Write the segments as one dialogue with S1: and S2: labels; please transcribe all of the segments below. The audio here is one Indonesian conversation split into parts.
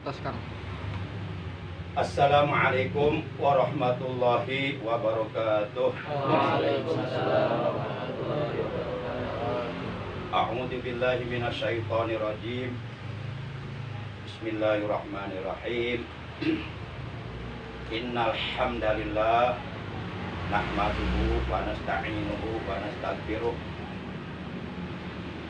S1: Tas Kang.
S2: Assalamualaikum warahmatullahi wabarakatuh.
S3: Waalaikumsalam warahmatullahi wabarakatuh.
S2: A'udzu billahi minasyaitonir rajim. Bismillahirrahmanirrahim. Innal hamdalillah nahmaduhu wa nasta'inuhu wa nastaghfiruh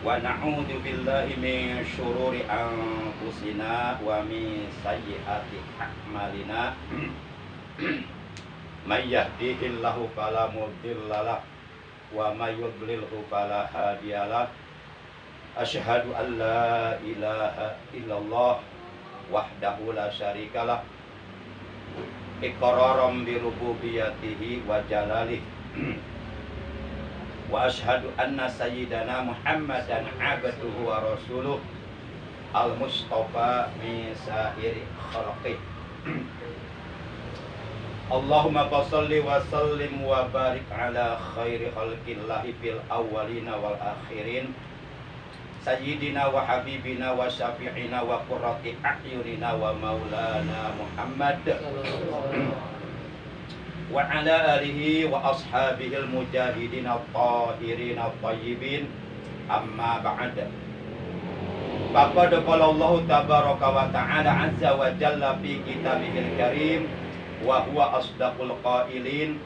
S2: wa na'udzu billahi min syururi anfusina wa min sayyiati a'malina. May yahdihillahu fala mudhillalah wa may yudlilhu fala hadiyalah. Asyhadu an la ilaha illallah wahdahu la syarikalah iqraram bi rububiyyatihi wa jalalihi. Wa asyhadu anna sayyidana Muhammadan abduhu wa rasuluh al-mustafa min sa'iri khalqih. Allahumma shalli wa sallim wa barik ala khairi khalqillahi fil awwalina wal akhirin sayyidina wa habibina wa syafi'ina wa qurrati a'yunina wa maulana Muhammad wa ala alihi wa ashabihi al-mujahidin at-tahirin at-tayyibin amma ba'd. Faqad qala Allah tabaraka wa ta'ala azza wa jalla fi kitabihil karim wa huwa asdaqul qailin.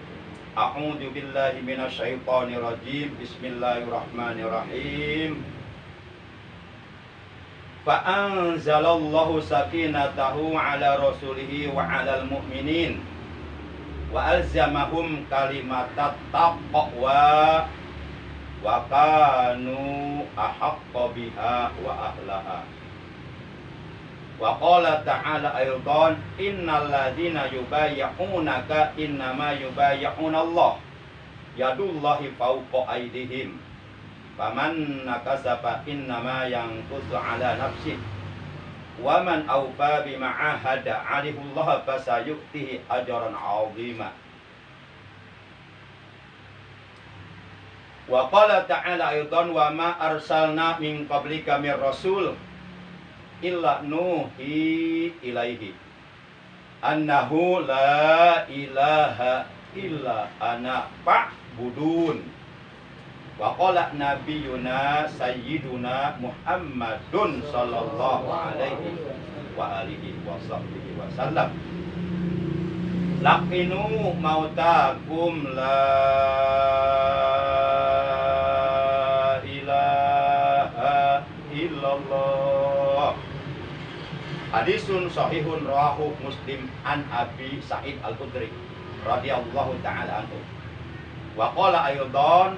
S2: A'udzu billahi minasyaitonir rajim. Bismillahirrahmanirrahim. Fa anzalallahu sakinatahu ala rasulihi wa 'alal mu'minin wa alzamahum kalimatat taqwa wa kanu ahaqqa biha wa ahlaha. Wa qala ta'ala aydan innal ladzina yubayyi'unaka innama yubayyi'una Allah yadullahi fawqa aydihim faman nakasaba innama yanqusu ala nafsihi wa man awfa bima ahada 'alaihi Allah fasayu'tihi ajran 'azima. Wa qala ta'ala aidan wa ma arsalna min qablika mir rasul illa nuhi ilaihi annahu la ilaha illa ana fa'budun. Wa qala nabiyuna sayyiduna Muhammadun sallallahu alaihi wa alihi wa sahbihi wa sallam laqinu mautakum la ilaha illallah. Hadisun sahihun rawahu Muslim an Abi Sa'id Al-Khudri radhiyallahu ta'ala anhu. Wa qala aydan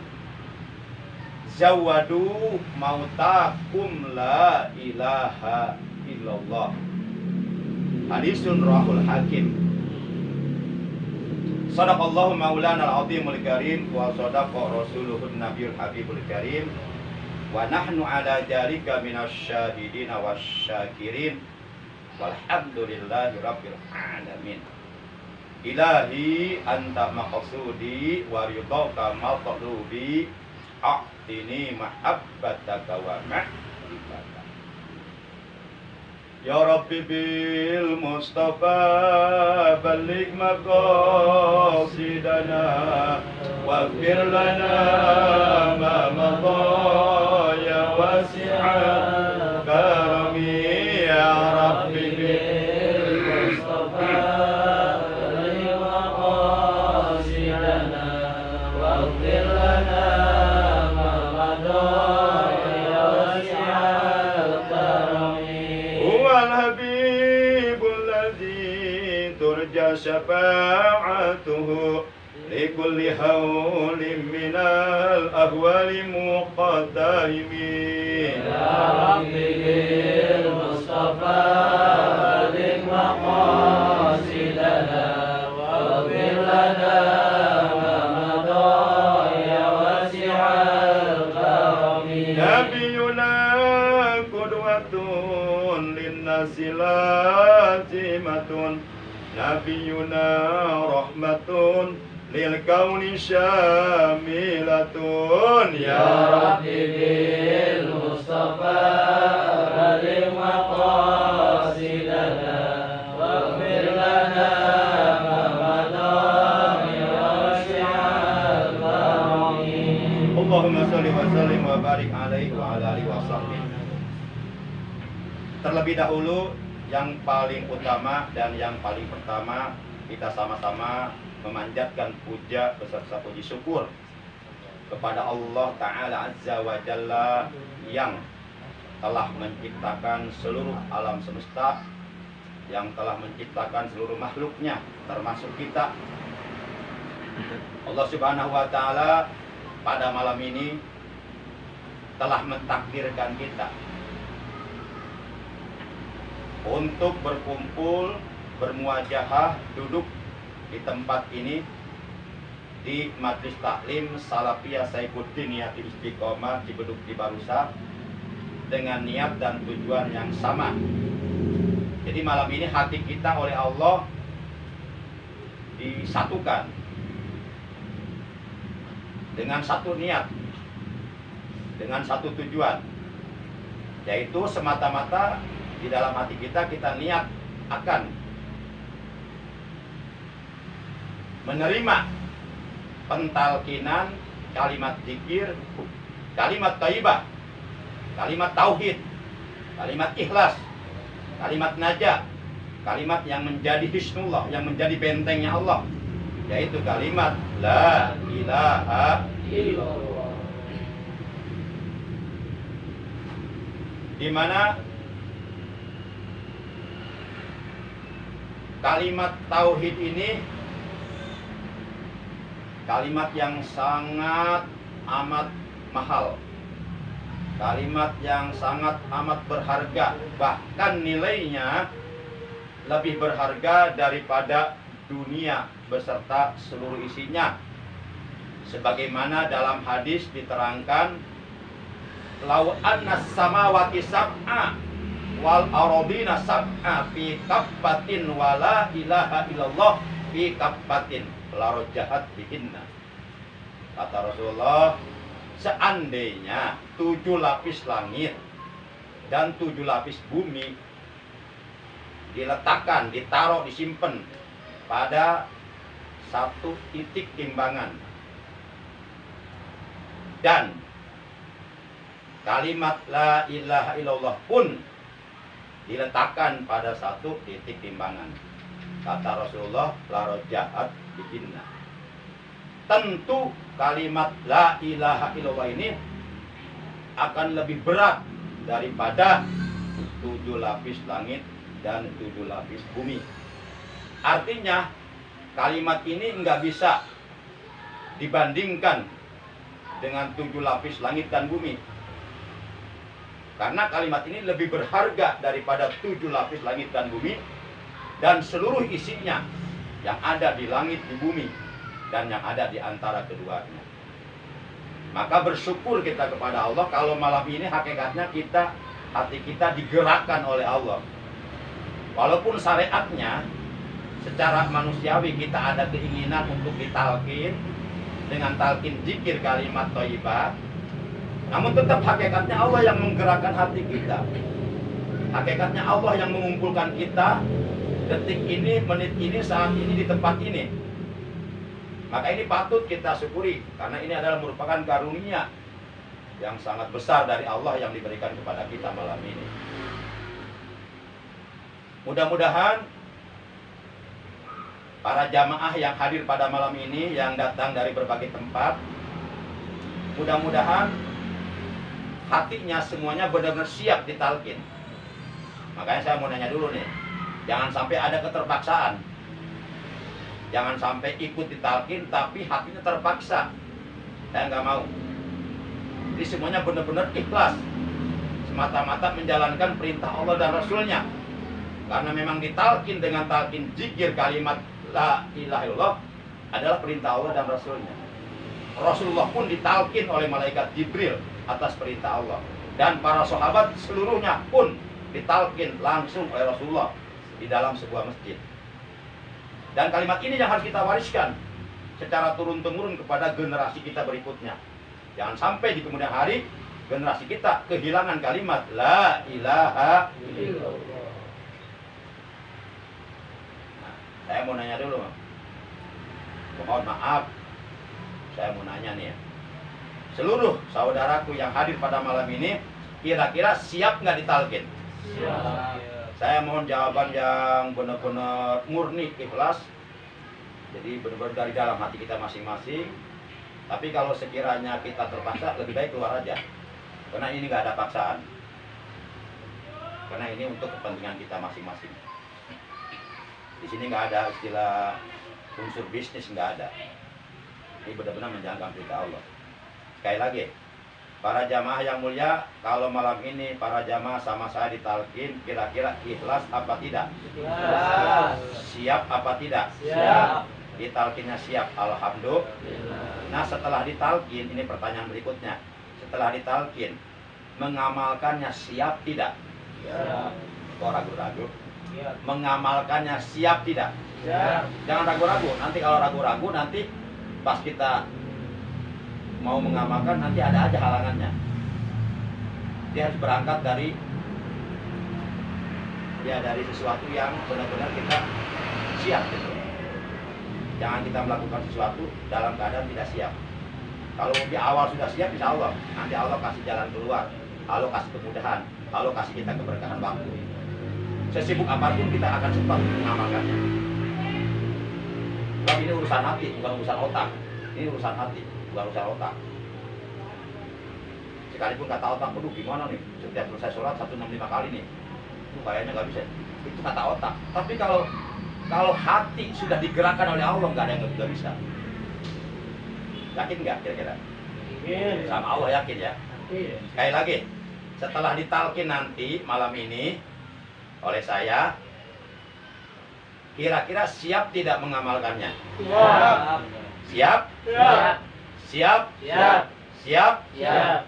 S2: zawadu mautakum la ilaha illallah. Hadisun rahul hakim. Sadaqallahu maulana al-azimul karim wa sadaqa rasuluhun nabiyul habibul karim wa nahnu ala dhalika minasyahidin wasyakirin walhamdulillahi rabbil alamin. Ilahi anta maqsudi wa ridhaka matlubi a'tini mahabbataka wa ma'rifataka. Ya Rabbi bil Mustafa balligh maqasidana waghfir lana ma madha ya wasi'al karami. Ya Rabbi bil Mustafa balligh maqasidana waghfir lana شفاعته لكل هول من الأهوال مقتهمين.
S3: يا ربي بالمصطفى بلغ مقاصدنا واغفر لنا ما مضى يا واسع الكرم.
S2: نبينا قدوة للناس لازمة nabiyuna rahmatun lil kauni syamilatun.
S3: Ya Rabbi bil Mustafa baligh maqasidana واغفر لنا ما مضى يا واسع الكرم.
S2: Allahumma sholli wa sallim wa barik alaihi wa ala alihi wa sahbihi. Terlebih dahulu yang paling utama dan yang paling pertama, kita sama-sama memanjatkan puja beserta puji syukur kepada Allah Ta'ala Azza wa Jalla yang telah menciptakan seluruh alam semesta, yang telah menciptakan seluruh makhluknya termasuk kita. Allah Subhanahu wa Ta'ala pada malam ini telah mentakdirkan kita untuk berkumpul, bermuajahah, duduk di tempat ini di Majelis Taklim Salafiyah Saifuddin Niyatul Istiqomah Cibeduk Cibarusa dengan niat dan tujuan yang sama. Jadi malam ini hati kita oleh Allah disatukan dengan satu niat, dengan satu tujuan, yaitu semata-mata di dalam hati kita niat akan menerima pentalkinan kalimat zikir, kalimat thayyibah, kalimat tauhid, kalimat ikhlas, kalimat najah, kalimat yang menjadi hisnullah, yang menjadi bentengnya Allah, yaitu kalimat la ilaha illallah. Di mana kalimat tauhid ini kalimat yang sangat amat mahal, kalimat yang sangat amat berharga, bahkan nilainya lebih berharga daripada dunia beserta seluruh isinya. Sebagaimana dalam hadis diterangkan, lau anna samawati sab'a wal aradina sab'a fi kaffatin wa la ilaha illallah fi kaffatin la rajahat bihinna. Kata Rasulullah, seandainya 7 lapis langit dan 7 lapis bumi diletakkan, ditaruh, disimpan pada satu titik timbangan, dan kalimat la ilaha illallah pun diletakkan pada satu titik timbangan, kata Rasulullah, la rajahat bihinna. Tentu kalimat la ilaha illallah ini akan lebih berat daripada 7 lapis langit dan 7 lapis bumi. Artinya kalimat ini nggak bisa dibandingkan dengan 7 lapis langit dan bumi, karena kalimat ini lebih berharga daripada 7 lapis langit dan bumi dan seluruh isinya yang ada di langit, di bumi, dan yang ada di antara keduanya. Maka bersyukur kita kepada Allah kalau malam ini hakikatnya hati kita digerakkan oleh Allah. Walaupun syariatnya secara manusiawi kita ada keinginan untuk ditalkin dengan talkin zikir kalimat thayyibah, namun tetap hakikatnya Allah yang menggerakkan hati kita. Hakikatnya Allah yang mengumpulkan kita detik ini, menit ini, saat ini, di tempat ini. Maka ini patut kita syukuri, karena ini adalah merupakan karunia yang sangat besar dari Allah yang diberikan kepada kita malam ini. Mudah-mudahan para jamaah yang hadir pada malam ini, yang datang dari berbagai tempat, mudah-mudahan hatinya semuanya benar-benar siap ditalkin. Makanya saya mau nanya dulu nih, jangan sampai ada keterpaksaan, jangan sampai ikut ditalkin tapi hatinya terpaksa. Saya nggak mau. Jadi semuanya benar-benar ikhlas, semata-mata menjalankan perintah Allah dan Rasulnya. Karena memang ditalkin dengan talkin zikir kalimat la ilaha illallah adalah perintah Allah dan Rasulnya. Rasulullah pun ditalkin oleh malaikat Jibril atas perintah Allah, dan para sahabat seluruhnya pun ditalkin langsung oleh Rasulullah di dalam sebuah masjid. Dan kalimat ini yang harus kita wariskan secara turun-temurun kepada generasi kita berikutnya. Jangan sampai di kemudian hari generasi kita kehilangan kalimat la ilaha illallah. Saya mau nanya dulu. Mohon maaf, saya mau nanya nih ya. Seluruh saudaraku yang hadir pada malam ini, kira-kira siap nggak ditalkin?
S3: Siap.
S2: Saya mohon jawaban yang benar-benar murni, ikhlas. Jadi benar-benar dari dalam hati kita masing-masing. Tapi kalau sekiranya kita terpaksa, lebih baik keluar aja. Karena ini nggak ada paksaan. Karena ini untuk kepentingan kita masing-masing. Di sini nggak ada istilah unsur bisnis, nggak ada. Ini benar-benar menjalankan perintah Allah. Sekali lagi, para jamaah yang mulia, kalau malam ini para jamaah sama saya ditalkin, kira-kira ikhlas apa tidak?
S3: Ikhlas.
S2: Siap apa tidak?
S3: Siap.
S2: Ditalkinnya siap, alhamdulillah. Nah, setelah ditalkin, ini pertanyaan berikutnya. Setelah ditalkin, mengamalkannya siap tidak?
S3: Siap.
S2: Kok ragu-ragu?
S3: Siap.
S2: Mengamalkannya siap tidak?
S3: Siap.
S2: Jangan ragu-ragu. Nanti kalau ragu-ragu, nanti pas kita mau mengamalkan, nanti ada aja halangannya. Dia harus berangkat dari sesuatu yang benar-benar kita siap gitu. Jangan kita melakukan sesuatu dalam keadaan tidak siap. Kalau di awal sudah siap, insya Allah nanti Allah kasih jalan keluar, Allah kasih kemudahan, Allah kasih kita keberkahan waktu. Sesibuk apapun kita akan sempat mengamalkannya. Sebab ini urusan hati, bukan urusan otak. Ini urusan hati, bukan urusan otak. Sekalipun kata otak, aduh gimana nih, setiap selesai sholat 165 kali nih, itu kayaknya nggak bisa. Itu kata otak. Tapi kalau hati sudah digerakkan oleh Allah, nggak ada yang nggak bisa. Yakin nggak kira-kira?
S3: Yakin.
S2: Sama Allah yakin ya.
S3: Yakin.
S2: Sekali lagi, setelah ditalkin nanti malam ini oleh saya, kira-kira siap tidak mengamalkannya?
S3: Siap.
S2: Siap?
S3: Siap.
S2: Siap?
S3: Siap.
S2: Siap?
S3: Siap.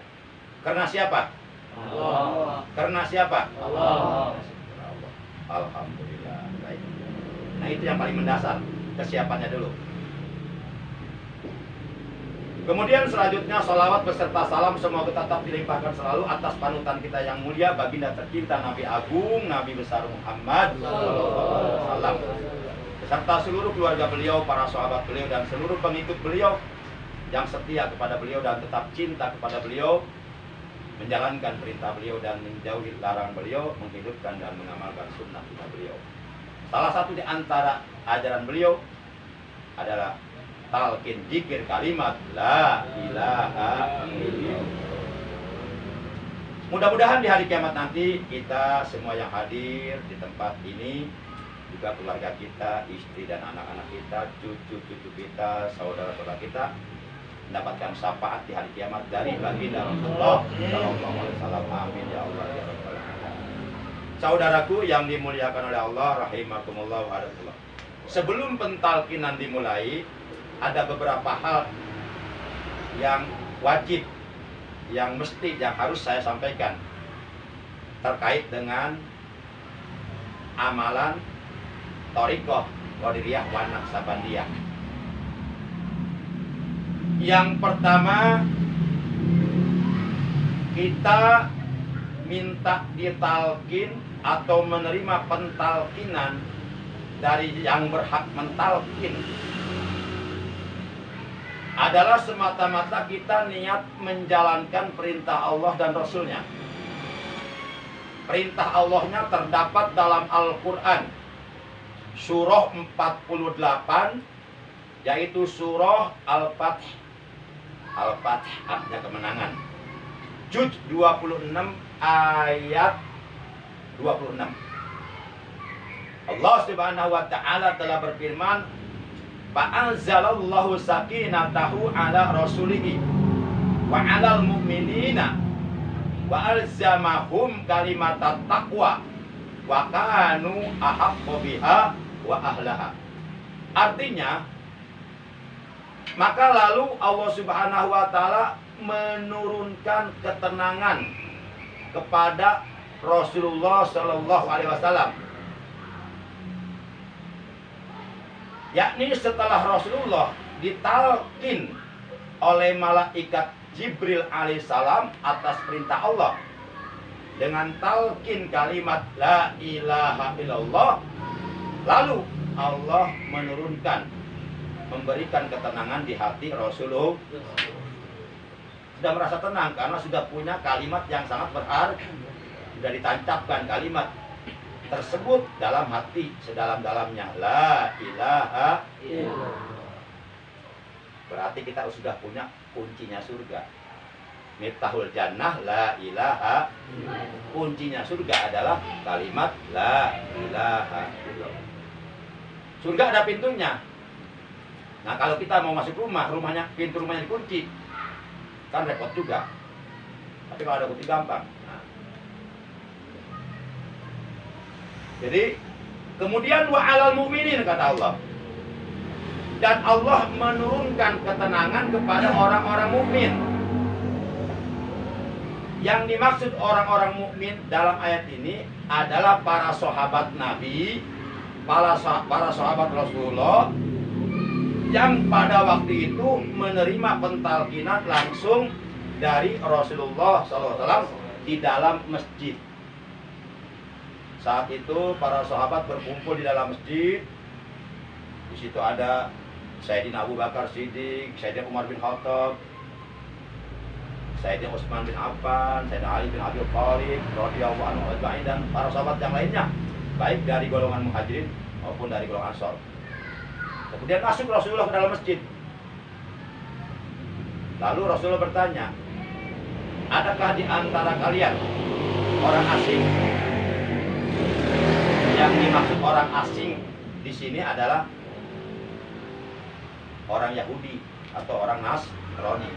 S2: Karena siapa?
S3: Allah.
S2: Karena siapa?
S3: Allah.
S2: Alhamdulillah. Baik. Nah, itu yang paling mendasar, kesiapannya dulu. Kemudian selanjutnya salawat beserta salam semoga tetap dilimpahkan selalu atas panutan kita yang mulia, baginda tercinta Nabi Agung, Nabi besar Muhammad SAW, beserta seluruh keluarga beliau, para sahabat beliau dan seluruh pengikut beliau yang setia kepada beliau dan tetap cinta kepada beliau, menjalankan perintah beliau dan menjauhi larangan beliau, menghidupkan dan mengamalkan sunnah beliau. Salah satu di antara ajaran beliau adalah talqin zikir kalimat la ilaha illallah. Mudah-mudahan di hari kiamat nanti kita semua yang hadir di tempat ini, juga keluarga kita, istri dan anak-anak kita, cucu-cucu kita, saudara-saudara kita mendapatkan syafaat di hari kiamat dari baginda Rasulullah sallallahu alaihi wasallam. Amin ya Allah ya rabbal alamin. Saudaraku yang dimuliakan oleh Allah rahimakumullah wa rahmatullah. Sebelum pentalkinan dimulai, ada beberapa hal yang wajib, yang mesti, yang harus saya sampaikan terkait dengan amalan Thariqah Qadiriyah wa Naqsabandiyah. Yang pertama, kita minta ditalkin atau menerima pentalkinan dari yang berhak mentalkin adalah semata-mata kita niat menjalankan perintah Allah dan Rasulnya. Perintah Allahnya terdapat dalam Al-Quran surah 48, yaitu surah Al-Fath. Al-Fath artinya kemenangan. Juz 26 ayat 26. Allah Subhanahu wa taala telah berfirman, fa'anzalallahu sakinatahu ala rasulihi wa alal mu'minina wa alzamahum kalimatat taqwa wa kanu ahaqqu biha wa ahlaha. Artinya, maka lalu Allah Subhanahu wa taala menurunkan ketenangan kepada Rasulullah sallallahu alaihi wasallam, yakni setelah Rasulullah ditalkin oleh malaikat Jibril alaihissalam atas perintah Allah dengan talkin kalimat la ilaha illallah, lalu Allah menurunkan, memberikan ketenangan di hati Rasulullah. Sudah merasa tenang karena sudah punya kalimat yang sangat berharga. Sudah ditancapkan kalimat tersebut dalam hati sedalam-dalamnya. La ilaha illallah. Berarti kita sudah punya kuncinya surga. Miftahul jannah la ilaha. Kuncinya surga adalah kalimat la ilaha illallah. Surga ada pintunya. Nah, kalau kita mau masuk rumah, pintu rumahnya dikunci, kan repot juga. Tapi kalau ada kunci gampang. Nah. Jadi kemudian wa alal mu'minin kata Allah. Dan Allah menurunkan ketenangan kepada orang-orang mukmin. Yang dimaksud orang-orang mukmin dalam ayat ini adalah para sahabat Nabi, para sahabat Rasulullah yang pada waktu itu menerima pentalkinat langsung dari Rasulullah SAW di dalam masjid. Saat itu para sahabat berkumpul di dalam masjid. Di situ ada Sayyidina Abu Bakar Siddiq, Sayyidina Umar bin Khattab, Sayyidina Utsman bin Affan, Sayyidina Ali bin Abi Thalib radhiyallahu anhu ajma'in, dan para sahabat yang lainnya, baik dari golongan Muhajirin maupun dari golongan Ansor. Kemudian masuk Rasulullah ke dalam masjid. Lalu Rasulullah bertanya, adakah di antara kalian orang asing? Yang dimaksud orang asing di sini adalah orang Yahudi atau orang Nasrani.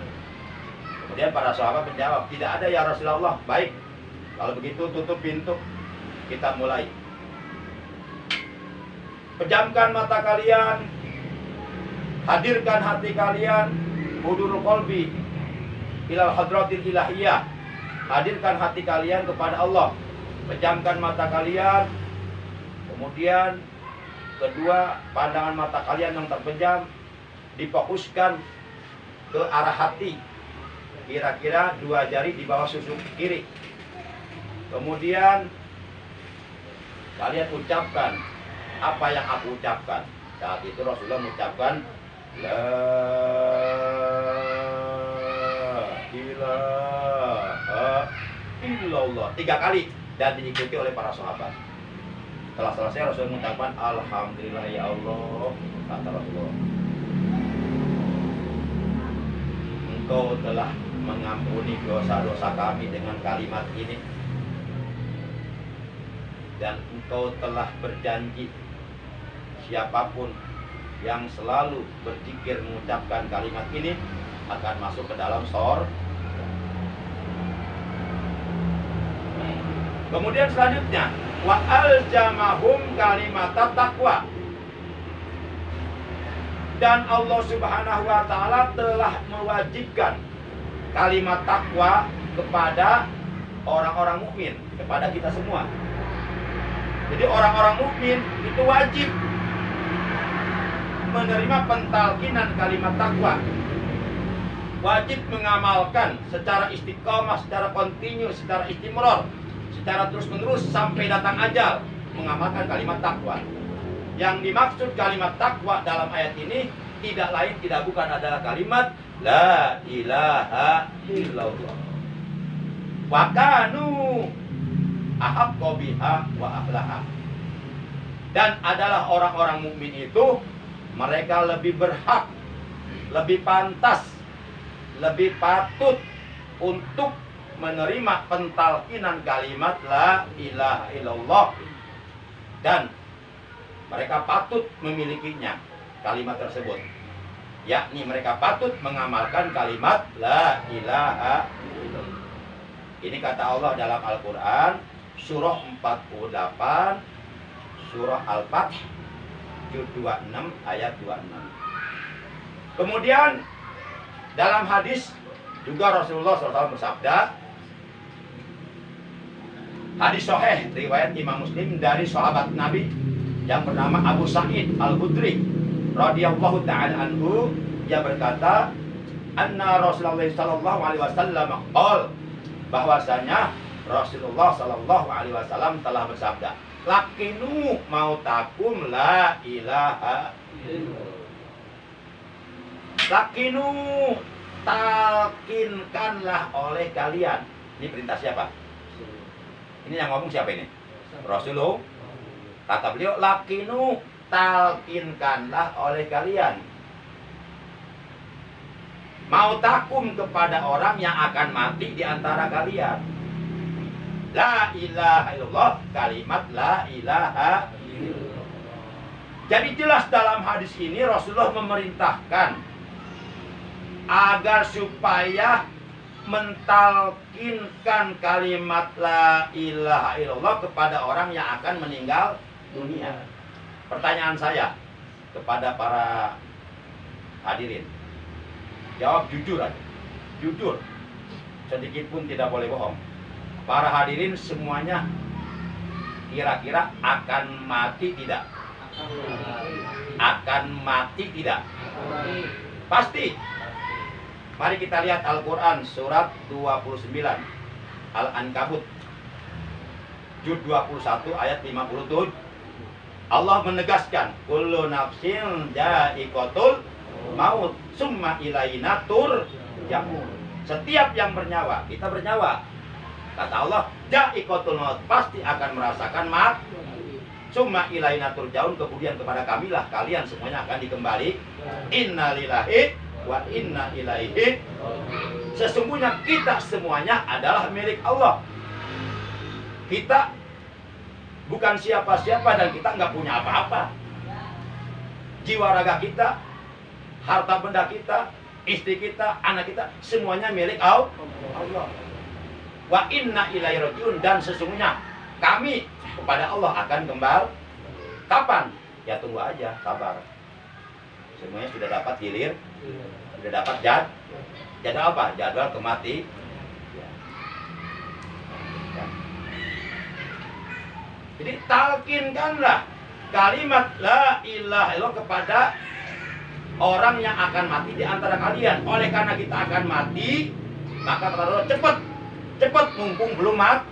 S2: Kemudian para sahabat menjawab, tidak ada ya Rasulullah. Baik, kalau begitu tutup pintu, kita mulai. Pejamkan mata kalian, hadirkan hati kalian, hudurul qalbi ilal hadratil ilahiyah. Hadirkan hati kalian kepada Allah. Pejamkan mata kalian. Kemudian kedua, pandangan mata kalian yang terpejam difokuskan ke arah hati. Kira-kira 2 jari di bawah susuk kiri. Kemudian kalian ucapkan apa yang aku ucapkan. Saat itu Rasulullah mengucapkan la ilaha illallah 3 kali dan diikuti oleh para sahabat. Setelah selesai Rasulullah mengucapkan alhamdulillah ya Allah, kata Rasulullah, Engkau telah mengampuni dosa-dosa kami dengan kalimat ini, dan Engkau telah berjanji siapapun yang selalu berzikir mengucapkan kalimat ini akan masuk ke dalam surga. Kemudian selanjutnya wa aljamahum kalimat taqwa, dan Allah Subhanahu wa taala telah mewajibkan kalimat takwa kepada orang-orang mukmin, kepada kita semua. Jadi orang-orang mukmin itu wajib menerima pentalkinan kalimat takwa, wajib mengamalkan secara istiqomah, secara kontinu, secara istimror, secara terus-menerus sampai datang ajal, mengamalkan kalimat takwa. Yang dimaksud kalimat takwa dalam ayat ini tidak lain tidak bukan adalah kalimat la ilaha illallah. Wa kanu ahabqa biha wa ahlaha. Dan adalah orang-orang mukmin itu mereka lebih berhak, lebih pantas, lebih patut untuk menerima pentalkinan kalimat la ilaha illallah, dan mereka patut memilikinya kalimat tersebut, yakni mereka patut mengamalkan kalimat la ilaha illallah. Ini kata Allah dalam Al-Quran surah 48, surah Al-Fath juz 26 ayat 26. Kemudian dalam hadis juga Rasulullah SAW bersabda, hadis sahih riwayat Imam Muslim dari sahabat Nabi yang bernama Abu Sa'id Al-Khudri radhiyallahu ta'ala anhu, yang berkata, anna Rasulullah sallallahu alaihi wasallam qol, bahwasanya Rasulullah sallallahu alaihi wasallam telah bersabda, Lakinu mautakum la ilaha. Lakinu, talkinkanlah oleh kalian. Ini perintah siapa? Ini yang ngomong siapa ini? Rasulullah. Kata beliau, lakinu, talkinkanlah oleh kalian. Mautakum kepada orang yang akan mati di antara kalian. La ilaha illallah, kalimat la ilaha illallah. Jadi jelas dalam hadis ini Rasulullah memerintahkan agar supaya mentalkinkan kalimat la ilaha illallah kepada orang yang akan meninggal dunia. Pertanyaan saya kepada para hadirin, jawab jujur aja, jujur, sedikit pun tidak boleh bohong. Para hadirin semuanya kira-kira akan mati tidak? Akan mati tidak? Pasti. Mari kita lihat Al-Quran surat 29 Al-Ankabut juz 21 ayat 57. Allah menegaskan, kullu nafsin dha'iqatul maut summa ilaina turja'un. Setiap yang bernyawa, kita bernyawa. Kata Allah, dha'iqatul maut, pasti akan merasakan mati. Summa ilaina turja'un, kemudian kepada kamilah kalian semuanya akan dikembali. Innalillahi wa inna ilaihi. Sesungguhnya kita semuanya adalah milik Allah. Kita bukan siapa-siapa dan kita nggak punya apa-apa. Jiwa raga kita, harta benda kita, istri kita, anak kita, semuanya milik Allah. Wa inna ilaihi rajiun, dan sesungguhnya kami kepada Allah akan kembali. Kapan? Ya tunggu aja, sabar. Semuanya sudah dapat hilir, sudah dapat jadwal apa? Jadwal kemati. Ya. Jadi talkinkanlah kalimat la ilaha illallah kepada orang yang akan mati di antara kalian. Oleh karena kita akan mati, maka kata Allah, cepat mumpung belum mati,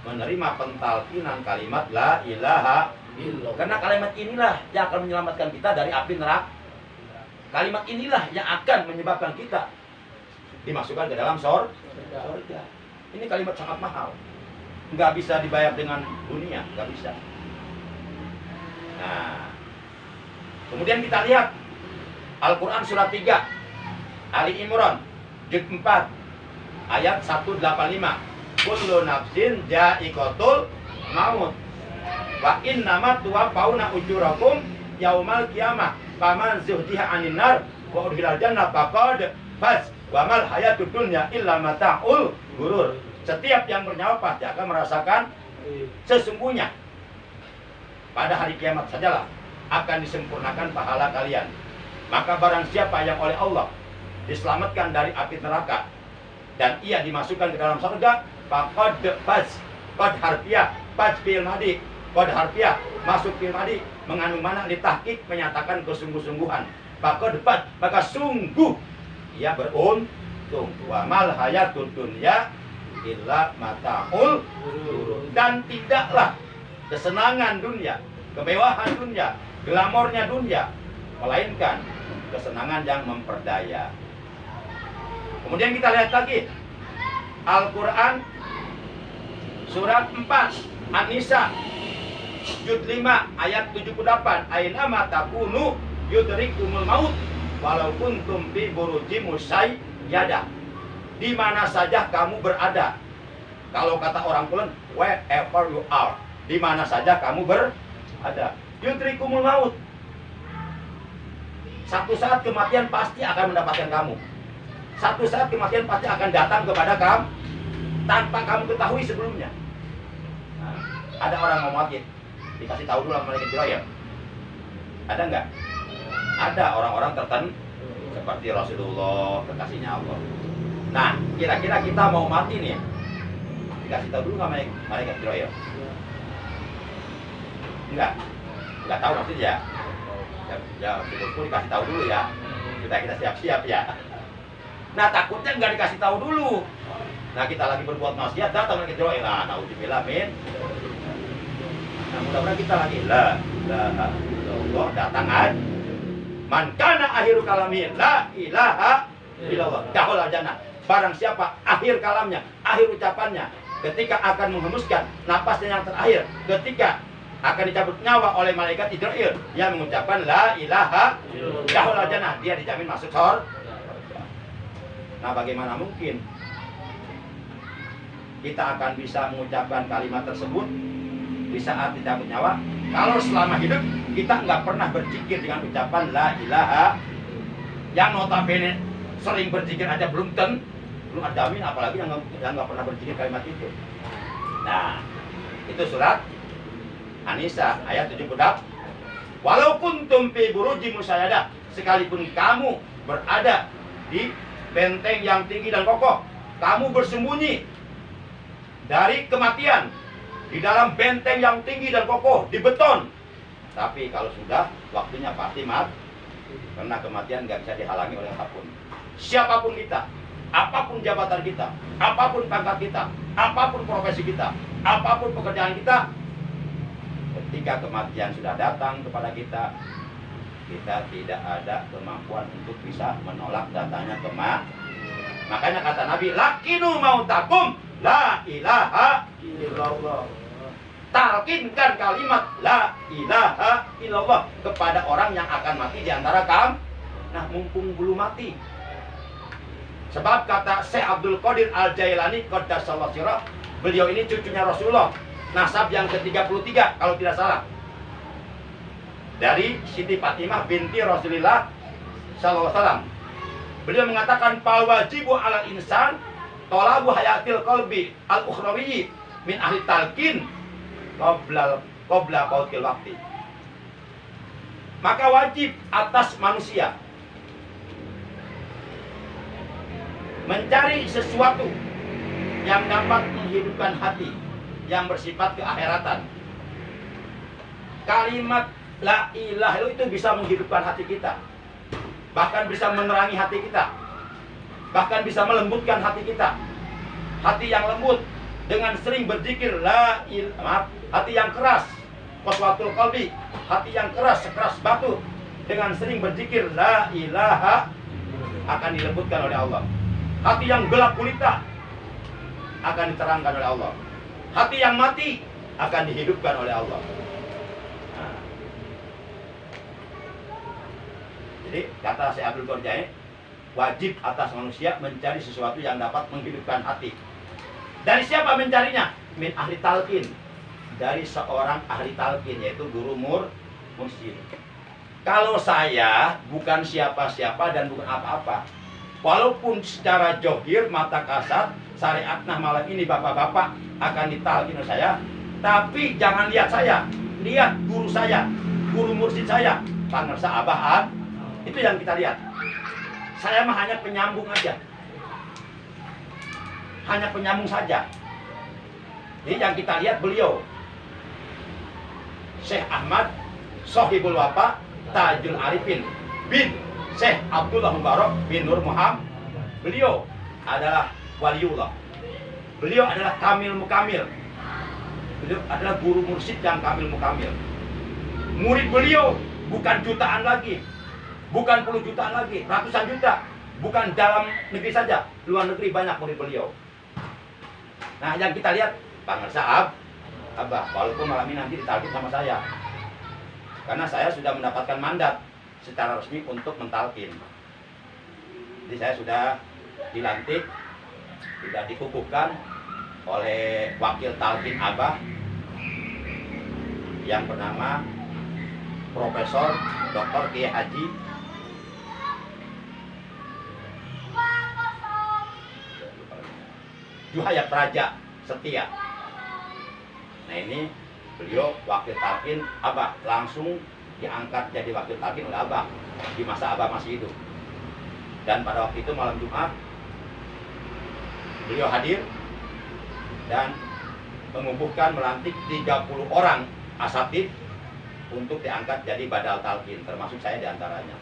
S2: menerima pentalkinan kalimat la ilaha illallah. Karena kalimat inilah yang akan menyelamatkan kita dari api neraka. Kalimat inilah yang akan menyebabkan kita dimasukkan ke dalam surga. Ini kalimat sangat mahal. Nggak bisa dibayar dengan dunia, nggak bisa. Nah, kemudian kita lihat Al-Quran surat 3 Ali Imran juz 4 ayat 185. Kullu nafsin dha'iqatul maut wa innama tuwaffawna ujurakum yaumal qiyamah faman zuhziha 'anil nar wa udkhilal jannah faqad faz wa mal hayatud dunya illa mata'ul ghurur. Setiap yang bernyawa pasti akan merasakan sesungguhnya pada hari kiamat sajalah akan disempurnakan pahala kalian. Maka barang siapa yang oleh Allah diselamatkan dari api neraka dan ia dimasukkan ke dalam surga, faqad faz, qad harfiah, faz fil madi, qad harfiah, masuk fil madi, mengandung mana ditahqiq, menyatakan kesungguh-sungguhan. Faqad faz, maka sungguh ia beruntung. Wa mal hayatud dunya illa mata'ul ghurur. Dan tidaklah kesenangan dunia, kemewahan dunia, glamornya dunia, melainkan kesenangan yang memperdaya. Kemudian kita lihat lagi Al-Quran surat 4 An-Nisa juz 5 ayat 78. Aina ma takunu yudrikumul maut walau kuntum fi burujim musyayyada. Di mana saja kamu berada. Kalau kata orang Kulon, wherever you are, di mana saja kamu berada, yudrikumul maut. Satu saat kematian pasti akan mendapatkan kamu. Satu saat kematian pasti akan datang kepada kamu tanpa kamu ketahui sebelumnya. Nah, ada orang mau mati, dikasih tahu dulu sama malaikat Jibril. Ada nggak? Ada orang-orang tertentu seperti Rasulullah, kekasihnya Allah. Nah, kira-kira kita mau mati nih, dikasih tahu dulu sama malaikat Jibril? Enggak tahu maksudnya. Ya, betul dikasih tahu dulu ya. Kita siap-siap ya. Nah, takutnya nggak dikasih tahu dulu. Nah, kita lagi berbuat maksiat, datang malaikat Jibril. Nah, naudzubillah min. Nah, mudah-mudahan kita lagi la ilaha illallah datang aja. Man kana akhiru kalami la ilaha illallah dahul jannah. Barang siapa akhir kalamnya, akhir ucapannya ketika akan menghembuskan napasnya yang terakhir, ketika akan dicabut nyawa oleh malaikat Israel yang mengucapkan la ilaha illallah jannah, dia dijamin masuk surga. Nah, bagaimana mungkin kita akan bisa mengucapkan kalimat tersebut di saat dicabut nyawa kalau selama hidup kita nggak pernah berzikir dengan ucapan la ilaha, yang notabene sering berzikir aja belum ada amin, apalagi yang nggak pernah berzikir kalimat itu. Nah, itu surat An-Nisa ayat 78. Walaupun tumpi buruji musyayadah, sekalipun kamu berada di benteng yang tinggi dan kokoh, kamu bersembunyi dari kematian di dalam benteng yang tinggi dan kokoh di beton. Tapi kalau sudah waktunya pasti mati, karena kematian nggak bisa dihalangi oleh apapun. Siapapun kita, apapun jabatan kita, apapun pangkat kita, apapun profesi kita, apapun pekerjaan kita, ketika kematian sudah datang kepada kita, kita tidak ada kemampuan untuk bisa menolak datangnya kematian. Makanya kata Nabi, lakinu mautakum la ilaha illallah. Talkinkan kalimat la ilaha illallah kepada orang yang akan mati di antara kamu. Nah, mumpung belum mati. Sebab kata Syekh Abdul Qadir Al-Jailani qaddasallahu sirah, beliau ini cucunya Rasulullah, nasab yang ke-33 kalau tidak salah, dari Siti Fatimah binti Rasulullah sallallahu alaihi wasallam. Beliau mengatakan wajibu 'alal insan talabu hayatil qalbi al-ukhrawiyyi min ahli talqin qabla qautil waqti. Maka wajib atas manusia mencari sesuatu yang dapat menghidupkan hati yang bersifat keakhiratan. Kalimat la ilaha illallah itu bisa menghidupkan hati kita, bahkan bisa menerangi hati kita, bahkan bisa melembutkan hati kita. Hati yang lembut dengan sering berzikir la ilaha, hati yang keras qaswatul qalbi, hati yang keras sekeras batu, dengan sering berzikir la ilaha akan dilembutkan oleh Allah. Hati yang gelap gulita akan diterangkan oleh Allah. Hati yang mati akan dihidupkan oleh Allah. Nah. Jadi kata Syekh Abdul Qadir, wajib atas manusia mencari sesuatu yang dapat menghidupkan hati. Dari siapa mencarinya? Min ahli talqin. Dari seorang ahli talqin, yaitu guru mursyid. Kalau saya bukan siapa-siapa dan bukan apa-apa, walaupun secara johir mata kasat syariat nah malam ini bapak-bapak akan ditalqin oleh saya, tapi jangan lihat saya, lihat guru saya, guru mursyid saya, Pangersa Abah. Itu yang kita lihat. Saya mah hanya penyambung aja, hanya penyambung saja. Jadi yang kita lihat beliau Syekh Ahmad Sohibul Wafa Tajul Arifin bin Syekh Abdullah Mubarak bin Nur Muhammad. Beliau adalah waliullah. Beliau adalah kamil mukamil. Beliau adalah guru mursyid yang kamil mukamil. Murid beliau bukan jutaan lagi, bukan puluh jutaan lagi, ratusan juta. Bukan dalam negeri saja, luar negeri banyak murid beliau. Nah, yang kita lihat Pangersa Abah, walaupun malam ini nanti ditalkin sama saya, karena saya sudah mendapatkan mandat secara resmi untuk mentalkin. Jadi saya sudah dilantik, sudah dikukuhkan oleh wakil talkin Abah yang bernama Profesor Dr. Kiai Haji Juhayat Praja Setia. Nah, ini beliau wakil talkin Abah, langsung diangkat jadi wakil talkin oleh Abah di masa Abah masih hidup. Dan pada waktu itu malam Jumat beliau hadir dan mengukuhkan melantik 30 orang asatid untuk diangkat jadi badal talkin, termasuk saya diantaranya.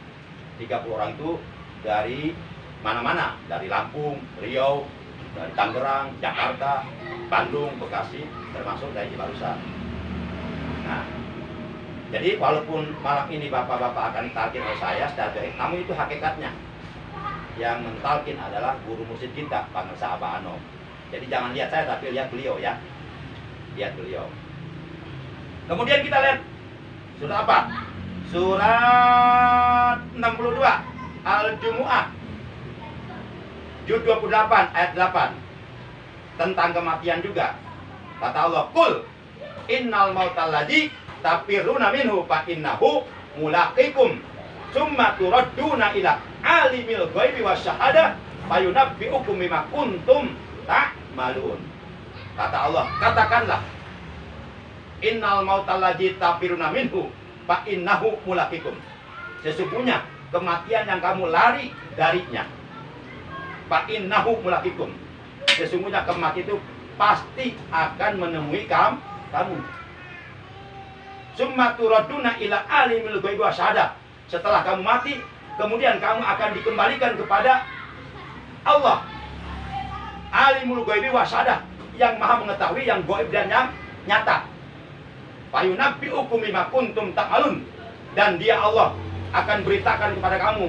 S2: 30 orang itu dari mana-mana, dari Lampung, Riau, dari Tangerang, Jakarta, Bandung, Bekasi, termasuk dari Cibarusah. Nah, jadi walaupun malam ini bapak-bapak akan talkin oleh saya secara jahit, namun itu hakikatnya. Yang mentalkin adalah guru mursyid kita, Pak Nursa Abah Anom. Jadi jangan lihat saya, tapi lihat beliau ya. Lihat beliau. Kemudian kita lihat surat apa? Surat 62 Al-Jumu'ah Juz 28 ayat 8 tentang kematian juga. Kata Allah, "Qul innal mautal ladzi tafirruna minhu fa innahu mulaqikum summa turadduna ila alimil ghaibi wasyahadah fayunabbi'ukum bima kuntum ta'malun." Kata Allah, katakanlah, innal mautal ladzi tafirruna minhu fa innahu mulaqikum. Sesungguhnya kematian yang kamu lari darinya. Fa innahu mulaqikum. Sesungguhnya kematian itu pasti akan menemui kamu. Summa turaduna ila alimil ghaibi wasyahadah. Setelah kamu mati, kemudian kamu akan dikembalikan kepada Allah. Alimul ghaibi wasyahadah, yang maha mengetahui yang gaib dan yang nyata. Fayunabbi'ukum bima kuntum ta'malun. Dan dia Allah akan beritakan kepada kamu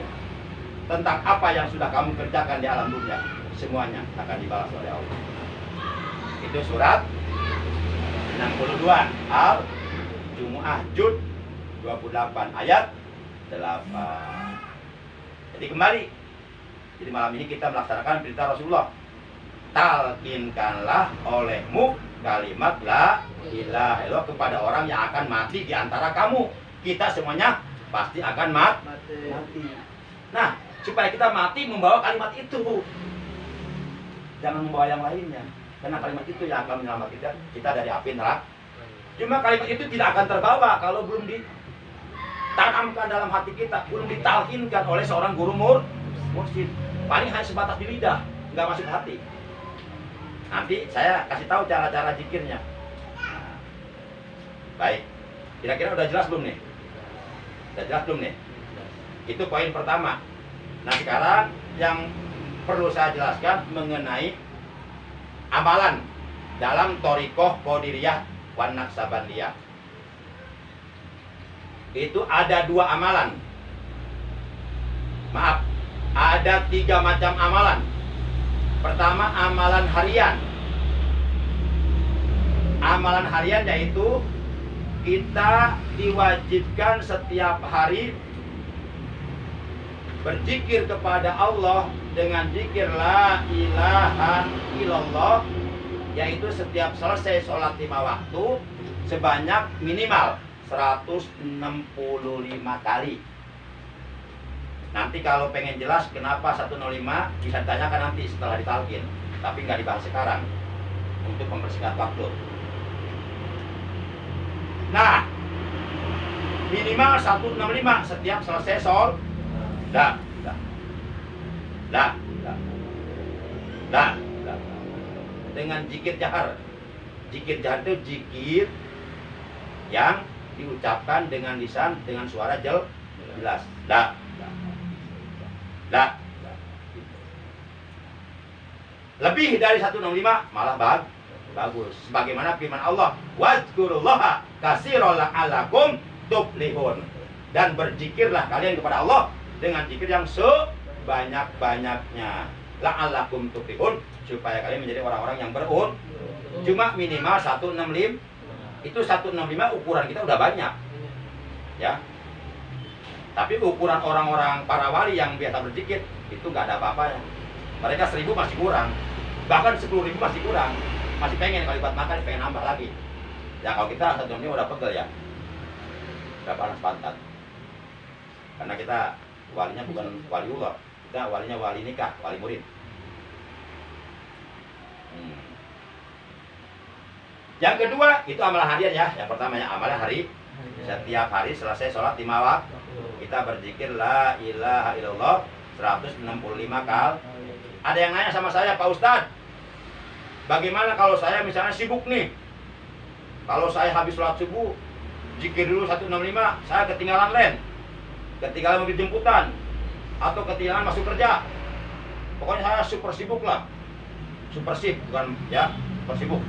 S2: tentang apa yang sudah kamu kerjakan di alam dunia. Semuanya akan dibalas oleh Allah. Itu surat 62 Al-Jumu'ah Juz 28 ayat 8. Jadi kembali. Jadi malam ini kita melaksanakan perintah Rasulullah. Talkinkanlah olehmu kalimat la ilaha illallah kepada orang yang akan mati di antara kamu. Kita semuanya pasti akan mati. Nah, supaya kita mati membawa kalimat itu. Jangan membawa yang lainnya. Karena kalimat itu yang akan menyelamatkan kita dari api neraka. Cuma kalimat itu tidak akan terbawa kalau belum ditanamkan dalam hati kita, belum ditalkinkan oleh seorang guru mursyid. Paling hanya sebatas di lidah, nggak masuk hati. Nanti saya kasih tahu cara-cara zikirnya. Nah, baik, kira-kira udah jelas belum nih? Udah jelas belum nih? Itu poin pertama. Nah sekarang yang perlu saya jelaskan mengenai amalan dalam Thariqah Qadiriyah wan Naqsabandiyah. Itu ada 2 amalan. Maaf, ada 3 macam amalan. Pertama, amalan harian. Amalan harian yaitu kita diwajibkan setiap hari berzikir kepada Allah dengan zikir la ilaha illallah, yaitu setiap selesai sholat 5 waktu sebanyak minimal 165 kali. Nanti kalau pengen jelas kenapa 105 bisa ditanyakan nanti setelah ditalkin, tapi nggak dibahas sekarang untuk mempersingkat waktu. Nah, minimal 165 setiap selesai sholat. Dengan zikir jahar. Zikir jahar itu zikir yang diucapkan dengan lisan dengan suara jelas. Lebih dari 165 malah bagus. Sebagaimana firman Allah, "Wazkurullaha katsiran la'allakum tuflihun." Dan berzikirlah kalian kepada Allah dengan zikir yang sebanyak-banyaknya, la'allakum tuflihun, supaya kalian menjadi orang-orang yang beruntung. Cuma minimal 165. Itu 165 ukuran kita udah banyak. Ya. Tapi ukuran orang-orang para wali yang biasa berzikir itu nggak ada apa-apanya. Mereka 1000 masih kurang. Bahkan 10.000 masih kurang. Masih pengen kalau buat makan pengen nambah lagi. Ya kalau kita 165 udah pegel ya. Udah panas pantat. Karena kita walinya bukan waliullah, kita walinya wali nikah, wali murid. Yang kedua itu amalan harian ya. Yang pertama ya amalan hari. Setiap hari selesai sholat 5 waktu kita berzikir la ilaha illallah 165 kali. Ada yang nanya sama saya, Pak Ustadz, bagaimana kalau saya misalnya sibuk nih? Kalau saya habis sholat subuh zikir dulu 165, saya ketinggalan len, ketinggalan mobil jemputan, atau ketinggalan masuk kerja. Pokoknya saya super sibuk lah. Super sibuk, bukan ya, super sibuk.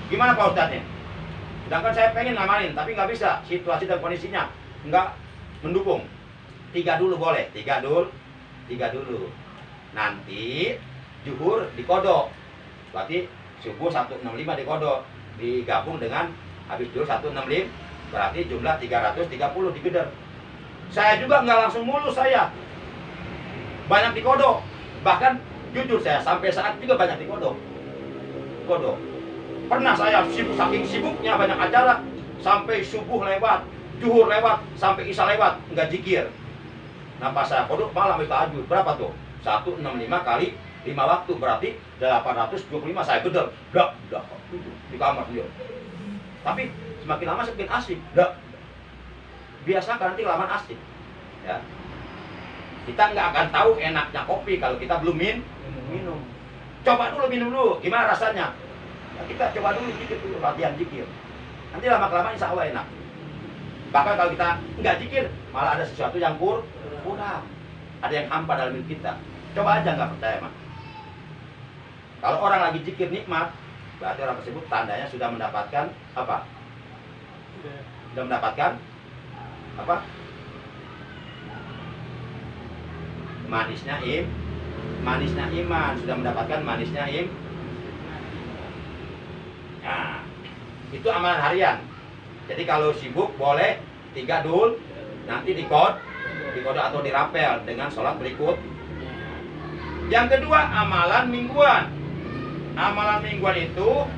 S2: Gimana Pak Ustadz nih? Sedangkan saya pengen ngamalin, tapi nggak bisa. Situasi dan kondisinya nggak mendukung. 3 dulu boleh, 3 dulu. Nanti zuhur dikodok. Berarti subuh 165 dikodok. Digabung dengan habis zuhur 165. Berarti jumlah 330 digeder. Saya juga nggak langsung mulus saya. Banyak dikodok. Bahkan jujur saya sampai saat juga banyak dikodok. Kodok. Pernah saya saking sibuknya banyak acara sampai subuh lewat, zuhur lewat, sampai isya lewat, nggak zikir. Nah pas saya kodok malam itu tahajud. Berapa tuh? 165 kali 5 waktu berarti 825 saya geder. Dah di kamar dia. Tapi semakin lama semakin asik. Dah. Biasa nanti laman asik. Ya. Kita nggak akan tahu enaknya kopi kalau kita belum minum. Coba dulu minum dulu, gimana rasanya? Ya, kita coba dulu zikir dulu, latihan zikir. Nanti lama-kelamaan insya Allah enak. Bahkan kalau kita nggak zikir, malah ada sesuatu yang kurang. Ada yang hampa dalam hidup kita. Coba aja nggak percaya mah. Kalau orang lagi zikir nikmat, berarti orang tersebut tandanya sudah mendapatkan apa? Sudah mendapatkan apa? Manisnya iman, sudah mendapatkan manisnya Nah, itu amalan harian. Jadi kalau sibuk boleh 3 dul, nanti dikodok atau dirapel dengan sholat berikut. Yang kedua, amalan mingguan. Amalan mingguan itu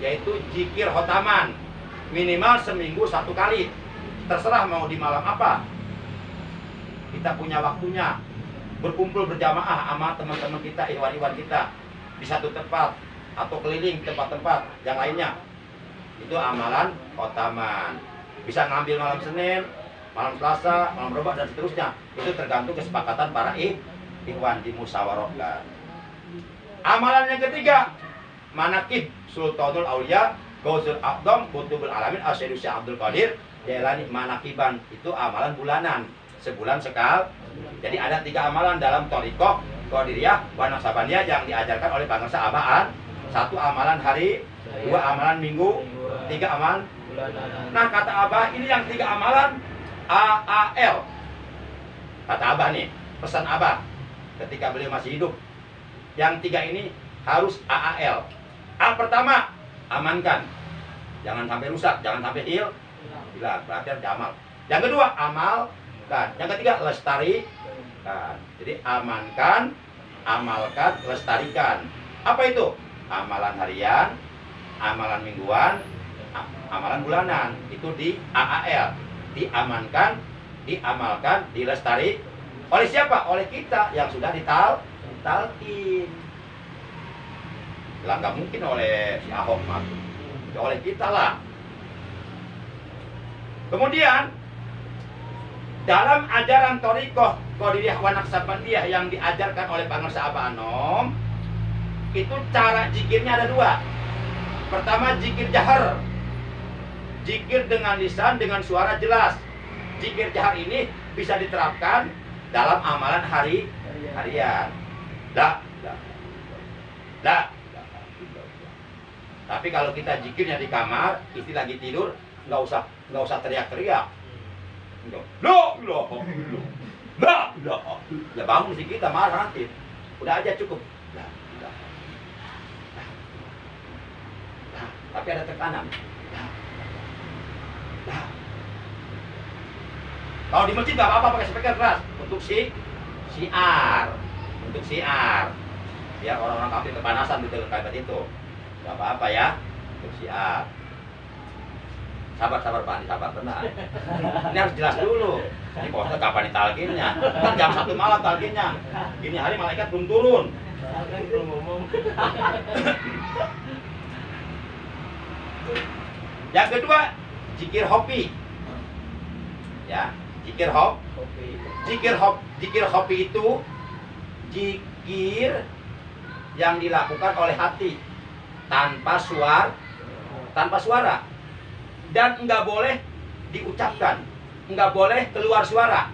S2: yaitu zikir khotaman, minimal seminggu 1 kali. Terserah mau di malam apa. Kita punya waktunya. Berkumpul berjamaah sama teman-teman kita, ikhwan-ikhwan kita di satu tempat atau keliling tempat-tempat yang lainnya. Itu amalan khotaman. Bisa ngambil malam Senin, malam Selasa, malam Rabu dan seterusnya. Itu tergantung kesepakatan para ikhwan di musyawarahkan. Amalan yang ketiga, manaqib Sultanul Auliya Gausul Aqdam Qutbul Alamin Asy-Syaikh Syekh Abdul Qadir Jailani. Manaqiban itu amalan bulanan, sebulan sekali. Jadi ada 3 amalan dalam thariqah Qadiriyah wa Naqsabandiyah yang diajarkan oleh bangsa Abaan. 1 amalan hari, 2 amalan minggu, 3 amalan bulanan. Nah kata Abah ini yang 3 amalan AAL. Kata Abah nih, pesan Abah ketika beliau masih hidup. Yang 3 ini harus AAL. Pertama, amankan. Jangan sampai rusak, jangan sampai hilang. Berarti harus amal. Yang kedua, amalkan. Yang ketiga, lestarikan. Jadi amankan, amalkan, lestarikan. Apa itu? Amalan harian, amalan mingguan, amalan bulanan. Itu di AAL. Diamankan, diamalkan, dilestari. Oleh siapa? Oleh kita yang sudah ditalkin. Lah nggak mungkin oleh si Ahok mah. Oleh kita lah. Kemudian dalam ajaran thariqah Qadiriyah wa Naqsabandiyah yang diajarkan oleh Pangersa Abah Anom, itu cara zikirnya ada 2. Pertama zikir jahar. Zikir dengan lisan dengan suara jelas. Zikir jahar ini bisa diterapkan dalam amalan harian. Tapi kalau kita zikirnya di kamar, istri lagi tidur, nggak usah teriak-teriak. Loh. Ya bangun sih kita marah nanti. Udah aja cukup. Tapi ada tekanan. Kalau di masjid nggak apa-apa pakai speaker keras untuk siar. Ya orang-orang kafir kepanasan gitu kayak itu. Nggak apa-apa ya untuk siar. Sabar Pak, sabar tenang. Ini harus jelas dulu. Ini poster kapan ditalkinnya? Kan jam 1 malam talkinnya. Gini hari malaikat belum turun. Yang kedua, zikir hopi. Ya, zikir hopi itu zikir yang dilakukan oleh hati tanpa suara. Dan enggak boleh diucapkan, enggak boleh keluar suara,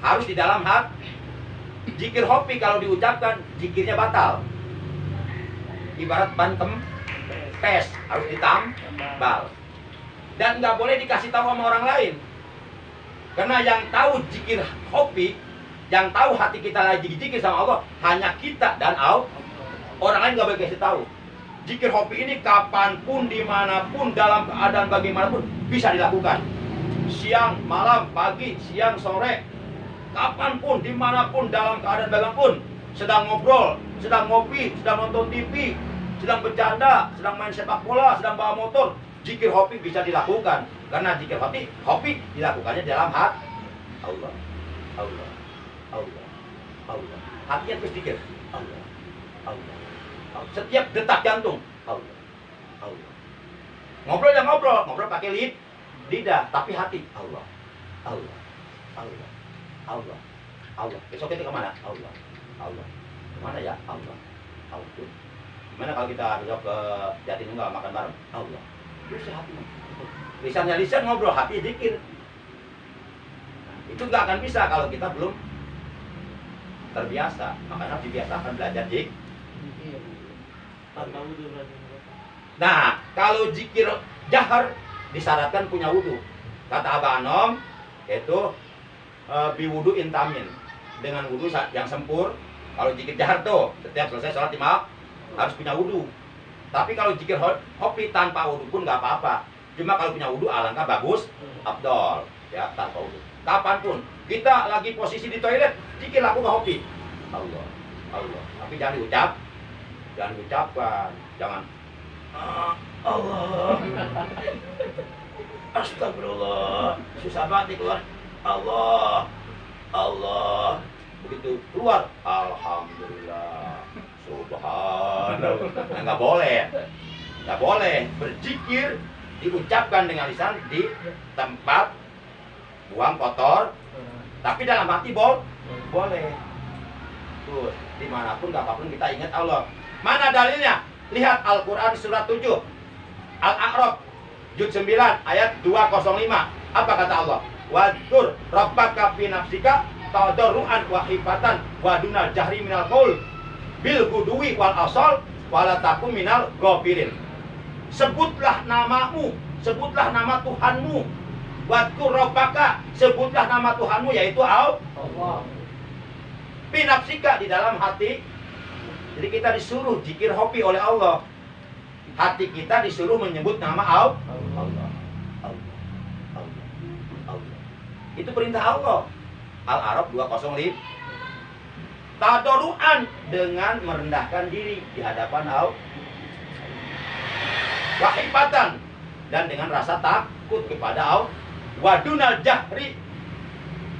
S2: harus di dalam hati. Zikir hopi kalau diucapkan, zikirnya batal. Ibarat ban kempes, harus ditambal. Dan nggak boleh dikasih tahu sama orang lain. Karena yang tahu zikir hobi, yang tahu hati kita lagi zikir sama Allah, hanya kita dan Allah. Orang lain nggak boleh kasih tahu. Zikir hobi ini kapanpun, dimanapun, dalam keadaan bagaimanapun bisa dilakukan. Siang, malam, pagi, siang, sore, kapanpun, dimanapun, dalam keadaan bagaimanapun. Sedang ngobrol, sedang ngopi, sedang nonton TV, sedang bercanda, sedang main sepak bola, sedang bawa motor. Zikir hobi bisa dilakukan. Karena zikir hobi dilakukannya dalam hati. Allah, Allah, Allah, Allah. Hatinya terus zikir. Allah, Allah, Allah. Setiap detak jantung. Allah, Allah. Ngobrol ya ngobrol pakai lidah, tapi hati. Allah, Allah, Allah, Allah, Allah. Besok kita kemana? Allah, Allah. Kemana ya? Allah, Allah. Gimana kalau kita besok ke Jatinunggal makan bareng? Allah. Terus hati. Lisannya lisan ngobrol, hati zikir. Itu nggak akan bisa kalau kita belum terbiasa. Makanya harus dibiasakan belajar zikir. Nah, kalau zikir jahar disyaratkan punya wudhu. Kata Abah Anom, yaitu biwudu intamin, dengan wudhu yang sempur. Kalau zikir jahar tuh setiap selesai sholat imam harus punya wudhu. Tapi kalau zikir hobi tanpa wudhu pun nggak apa-apa. Cuma kalau punya wudhu alangkah bagus, abdol, ya tanpa wudhu. Kapanpun kita lagi posisi di toilet, zikir lakukan hobi. Allah, Allah. Tapi jangan diucapkan, jangan. Allah, astagfirullah, susah banget keluar. Allah, Allah. Begitu keluar, alhamdulillah, subhanallah. Nah, nggak boleh berzikir diucapkan dengan lisan di tempat buang kotor, tapi dalam hati boleh. Tuh, dimanapun, kapanpun kita ingat Allah. Mana dalilnya? Lihat Al-Quran surat 7 Al-A'raf juz 9 ayat 205. Apa kata Allah? Wadkur rabbaka fi nafsika tadarruan wa khifatan wa dunal jahri minal qaul bil guduwi wal asal wala takum minal ghafirin. Sebutlah namamu, sebutlah nama Tuhanmu. Wadkur rabbaka, sebutlah nama Tuhanmu, yaitu Allah. Fi nafsika, di dalam hati. Jadi kita disuruh zikir hobi oleh Allah. Hati kita disuruh menyebut nama Allah. Allah, Allah, Allah, Allah. Itu perintah Allah. Al-A'raf 205. Tadoruan, dengan merendahkan diri di hadapan Allah. Wahibatan, dan dengan rasa takut kepada Allah. Wadunal jahri,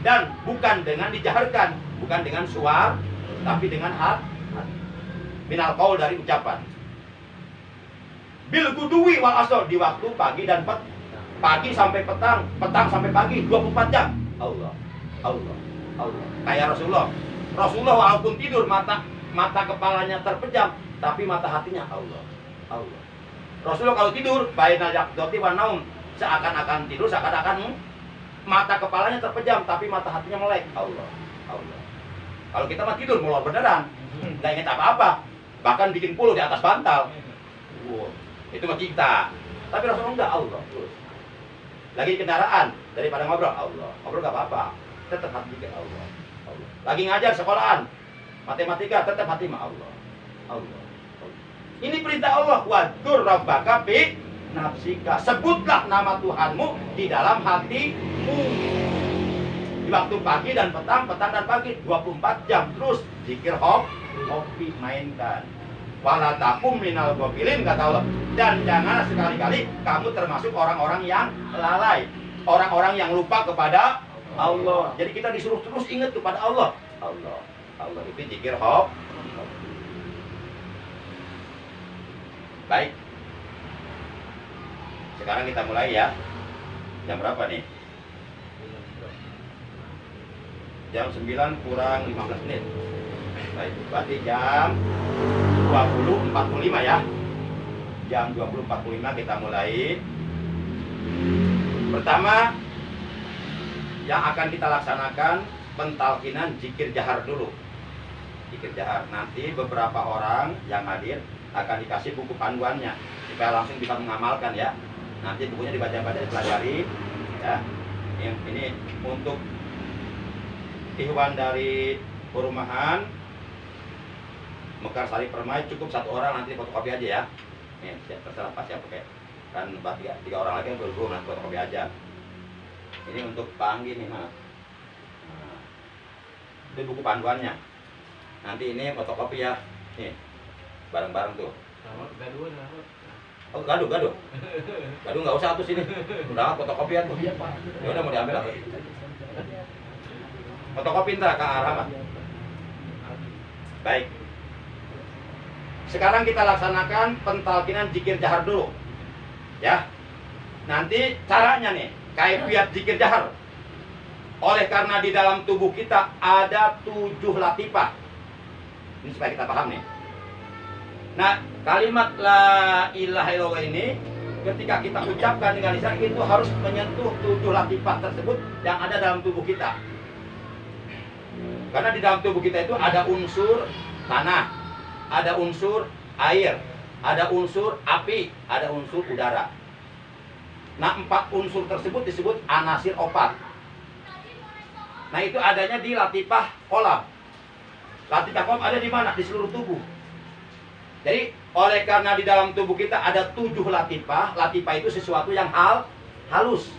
S2: dan bukan dengan dijaharkan, bukan dengan suara, tapi dengan hati. Minal qaul, dari ucapan. Bil guduwi wal asal, di waktu pagi dan pagi sampai petang, petang sampai pagi, 24 jam. Allah, Allah, Allah. Kayak Rasulullah walaupun tidur mata kepalanya terpejam, tapi mata hatinya Allah, Allah. Rasulullah kalau tidur bainal yaqdati wan naum, seakan-akan tidur, seakan-akan mata kepalanya terpejam, tapi mata hatinya melek. Allah, Allah. Kalau kita mah tidur mulai beneran, nggak ingat apa-apa, bahkan bikin puluh di atas bantal. Wow, itu mah kita. Tapi Rasulullah enggak, Allah. Lagi di kendaraan, daripada ngobrol, Allah. Ngobrol nggak apa-apa, tetap hati ke Allah, Allah. Lagi ngajar sekolahan, matematika, tetap hati sama Allah, Allah. Ini perintah Allah. Wadkur rabbaka fi nafsika, sebutlah nama Tuhanmu di dalam hatimu. Di waktu pagi dan petang, petang dan pagi, 24 jam terus zikir hobi mainkan. Wala takum minal ghafilin, kata Allah. Dan jangan sekali-kali kamu termasuk orang-orang yang lalai, orang-orang yang lupa kepada Allah. Jadi kita disuruh terus ingat kepada Allah. Allah, Allah itu zikir hobi. Baik. Sekarang kita mulai ya. Jam berapa nih? Jam 9 kurang 15 menit. Baik, berarti jam 20.45 ya. Jam 20.45 kita mulai. Pertama yang akan kita laksanakan pentalkinan zikir jahar dulu. Zikir jahar. Nanti beberapa orang yang hadir akan dikasih buku panduannya supaya langsung bisa mengamalkan ya. Nanti bukunya dibaca-baca, dipelajari ya. Ini untuk ikhwan dari perumahan Mekarsari Permai cukup 1 orang, nanti fotokopi aja ya. Nih, terserah pas siapa pakai. Kan 3 orang lagi yang berhubung, nanti fotokopi aja. Ini untuk Pak Anggi nih, Mas. Nah, itu buku panduannya. Nanti ini fotokopi ya. Nih, bareng-bareng tuh. Oh, gaduh. Gaduh nggak usah tuh sini. Udah fotokopian tuh. Ya udah mau diambil apa? Fotokopi ntar ke Rahmat. Baik. Sekarang kita laksanakan pentalkinan zikir jahar dulu. Ya. Nanti caranya nih, kaifiat zikir jahar. Oleh karena di dalam tubuh kita ada 7 latifah. Ini supaya kita paham nih. Nah, kalimat la ilaha illallah ini ketika kita ucapkan dengan lisan itu harus menyentuh 7 latifah tersebut yang ada dalam tubuh kita. Karena di dalam tubuh kita itu ada unsur tanah, ada unsur air, ada unsur api, ada unsur udara. Nah, 4 unsur tersebut disebut anasir opat. Nah, itu adanya di latifah kolam. Latifah kolam ada di mana? Di seluruh tubuh. Jadi, oleh karena di dalam tubuh kita ada 7 latifah. Latifah itu sesuatu yang halus,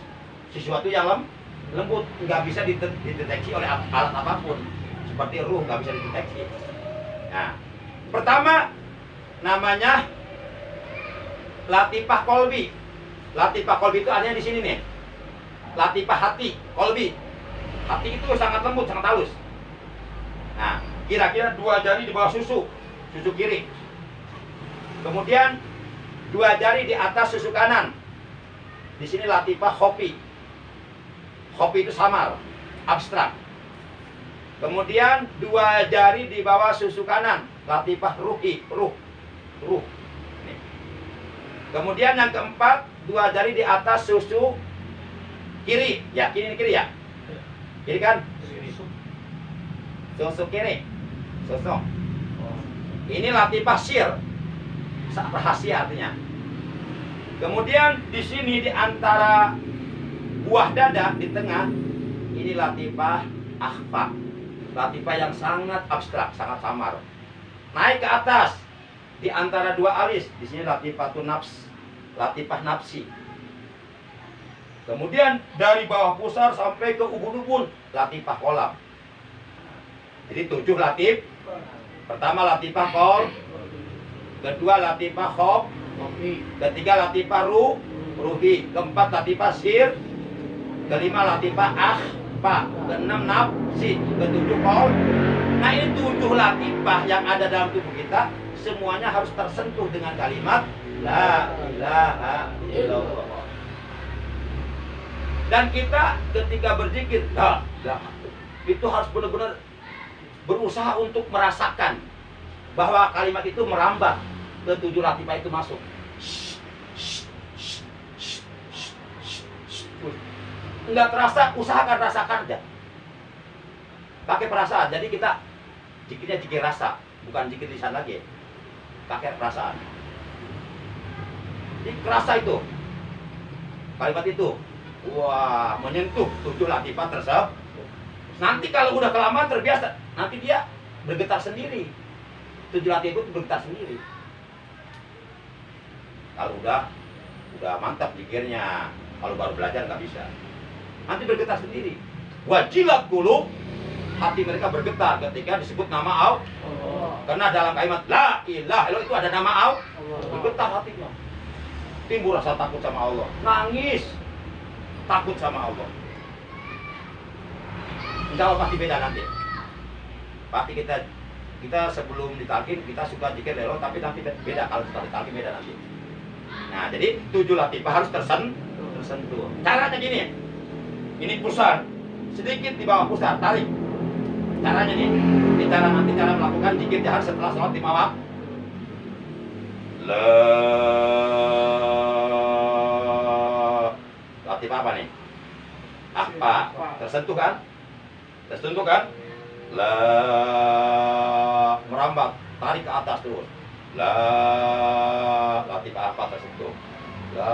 S2: sesuatu yang lembut, nggak bisa dideteksi oleh alat apapun. Seperti ruh nggak bisa dideteksi. Nah, pertama namanya latifah kolbi. Latifah kolbi itu adanya di sini nih. Latifah hati, kolbi. Hati itu sangat lembut, sangat halus. Nah, kira-kira 2 jari di bawah susu kiri. Kemudian 2 jari di atas susu kanan. Di sini latifah khofi. Khofi itu samar, abstrak. Kemudian 2 jari di bawah susu kanan, latifah ruhi, ruh. Nih. Kemudian yang keempat, 2 jari di atas susu kiri. Ya, kiri ya. Kiri kan? Susu kiri. Susu. Ini latifah sir. Rahasia artinya. Kemudian di sini di antara buah dada di tengah ini latifah akhfa. Latifah yang sangat abstrak, sangat samar. Naik ke atas di antara 2 alis, di sini latifatun nafs, latifah nafsi. Kemudian dari bawah pusar sampai ke ubun-ubun, latifah kolam. Jadi 7 latif. Pertama latifah kol, kedua latifah khof, ketiga latifah ruhi, keempat latifah sir, kelima latifah akhfa, keenam nafsi, ketujuh kol. Nah, ini 7 latifah yang ada dalam tubuh kita semuanya harus tersentuh dengan kalimat la ilaha illallah. Dan kita ketika berzikir itu harus benar-benar berusaha untuk merasakan bahwa kalimat itu merambat ke 7 latifah itu masuk. Enggak terasa, usahakan rasakan aja. Pakai perasaan. Jadi kita zikirnya zikir rasa, bukan zikir lisan lagi. Pakai perasaan. Jadi kerasa itu. Kalimat itu. Wah, menyentuh 7 latifah tersebut. Nanti kalau udah kelamaan terbiasa, nanti dia bergetar sendiri. 7 latifah itu bergetar sendiri. Kalau udah mantap zikirnya, kalau baru belajar nggak bisa. Nanti bergetar sendiri. Wajilat qulub, hati mereka bergetar ketika disebut nama Allah. Karena dalam kalimat la ilaha illallah itu ada nama Allah. Bergetar hatinya. Timbul rasa takut sama Allah. Nangis. Takut sama Allah. Insya Allah pasti beda nanti. Pasti kita sebelum ditalkin kita suka zikir Allah, tapi nanti beda kalau setelah ditalkin beda nanti. Nah, jadi 7 latifah harus tersentuh. Caranya gini. Ini pusar. Sedikit di bawah pusar, tarik. Caranya nih. Ini nanti cara melakukan zikir jahar setelah sholat 5 waktu. Latifah apa nih? Apa? Tersentuh kan? Tersentuh kan? La, merambat, tarik ke atas terus. La, latifah apa tersentuh? La.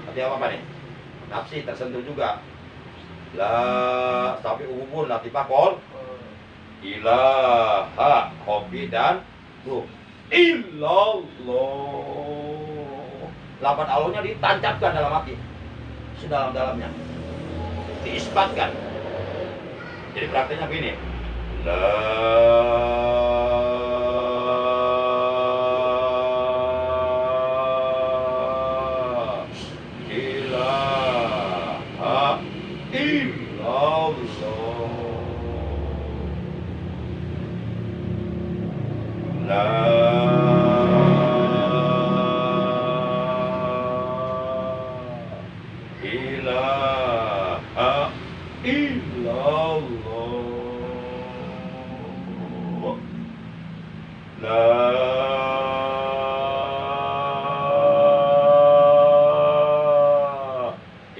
S2: Artinya apa nih? Nafsi tersentuh juga. La. Tapi ubun latifah kol. Ilaha hobi dan ruh. Illallah. Lafaz Allahnya ditancapkan dalam hati, sedalam-dalamnya, diisbatkan. Jadi prakteknya begini. La ilaha illallah. La ilaha illallah. La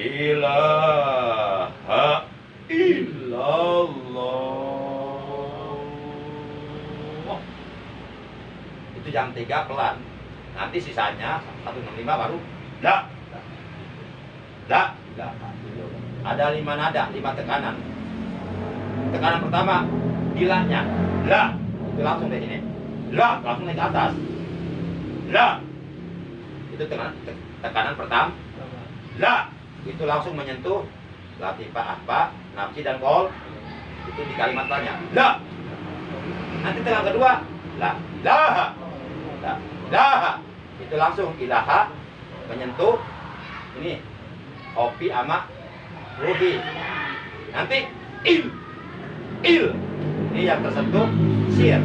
S2: ilaha illallah. Itu jam 3 pelan. Nanti sisanya 165 baru la. La. Ada 5 nada, 5 tekanan. Tekanan pertama di la-nya. La. Itu langsung dari sini. La, langsung naik ke atas. La. Itu tekanan pertama. La. Itu langsung menyentuh latifah ahfa, nafsi dan kol. Itu di kalimat la-nya. La. Nanti tekanan kedua. La. Ilaha. La. Ilaha. Itu langsung ilaha menyentuh ini hobi ama ruhi. Nanti il. Ini yang tersentuh sir.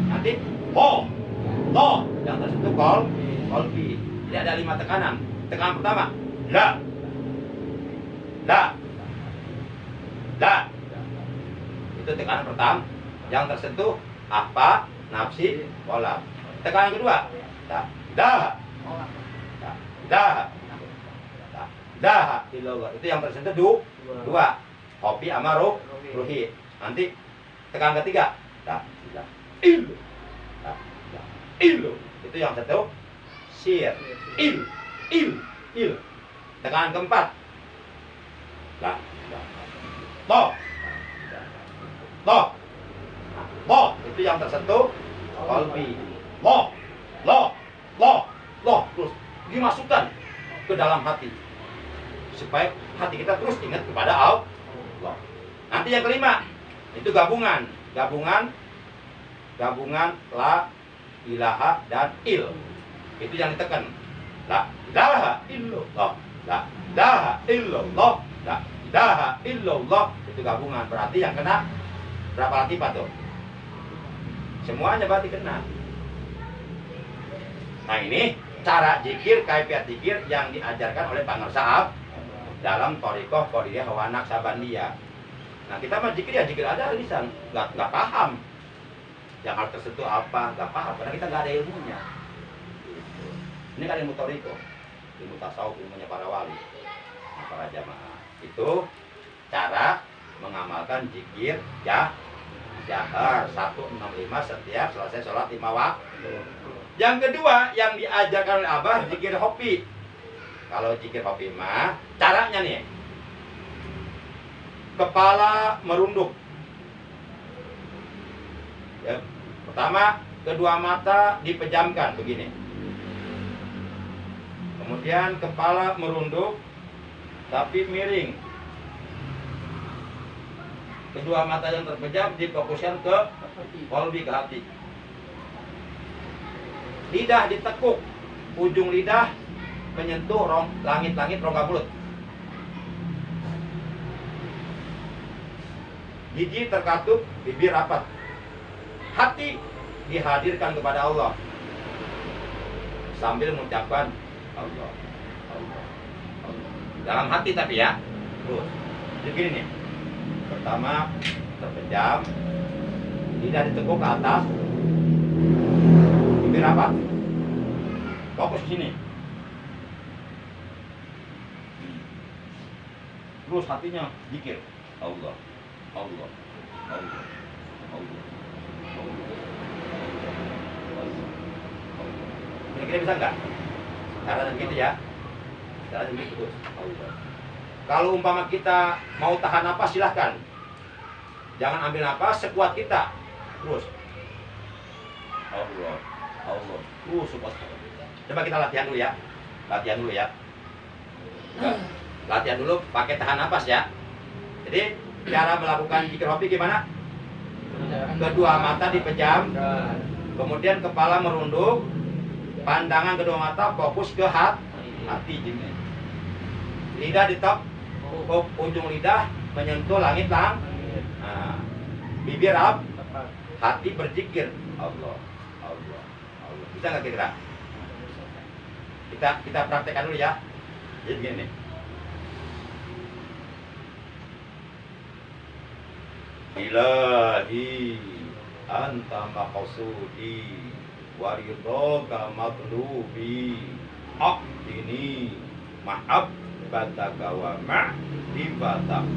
S2: Nanti ho. To yang tersentuh kolbi. Jadi ada 5 tekanan. Tekanan pertama la. Itu tekanan pertama yang tersentuh apa, nafsi, kolam. Tekanan kedua dah. Illallah. Itu yang tersentuh dua. Hobi sama ruhi. Nanti tekanan ketiga il. Itu yang satu sir. Il. Tekanan keempat to. Itu yang tersentuh qalbi. Lo terus dimasukkan ke dalam hati supaya hati kita terus ingat kepada Allah. Nanti yang kelima itu gabungan la, ilaha dan il. Itu yang ditekan. La ilaha illallah. La ilaha illallah. La ilaha illallah. Itu gabungan. Berarti yang kena berapa latifah tuh? Semuanya berarti kena. Nah ini cara zikir, kaifiat zikir yang diajarkan oleh pengersa'ab dalam thariqah Qadiriyah wa Naqsabandiyah. Nah kita mah zikir ya zikir aja lisan, nggak paham. Yang harus tersentuh apa, nggak paham karena kita nggak ada ilmunya. Ini kan ilmu thariqah, ilmu tasawuf, ilmunya para wali, para jamaah. Itu cara mengamalkan zikir jahar 165 setiap selesai sholat 5 waktu. Yang kedua yang diajarkan oleh Abah zikir hobi. Kalau zikir hobi mah caranya nih, kepala merunduk. Ya, pertama kedua mata dipejamkan begini. Kemudian kepala merunduk tapi miring. Kedua mata yang terpejam difokuskan ke qalbi, ke hati. Lidah ditekuk, ujung lidah menyentuh langit-langit rongga mulut. Gigi terkatup, bibir rapat. Hati dihadirkan kepada Allah sambil mengucapkan Allah. Dalam hati tapi ya. Terus. Jadi gini nih. Pertama terpejam, lidah ditekuk ke atas, bibir rapat. Fokus ke sini. Terus hatinya zikir Allah. Kira-kira bisa nggak? Caranya begitu ya. Caranya begitu. Allah. Kalau umpama kita mau tahan napas silahkan. Jangan ambil napas sekuat kita. Terus. Allah. Allah. Sekuat. Coba kita latihan dulu ya. Latihan dulu ya. Latihan dulu pakai tahan napas ya. Jadi cara melakukan zikir hobi gimana? Kedua mata dipejam, kemudian kepala merunduk, pandangan kedua mata fokus ke hati jimnya. Lidah ditok, ujung lidah menyentuh langit lang. Nah, bibir up, hati berzikir. Allah, Allah, Allah. Bisa nggak kira? Kita praktekkan dulu ya. Jadi begini. Ilahi anta maqsudi wa ridhaka matlubi aqdini mahabbataka wa ma'rifatak.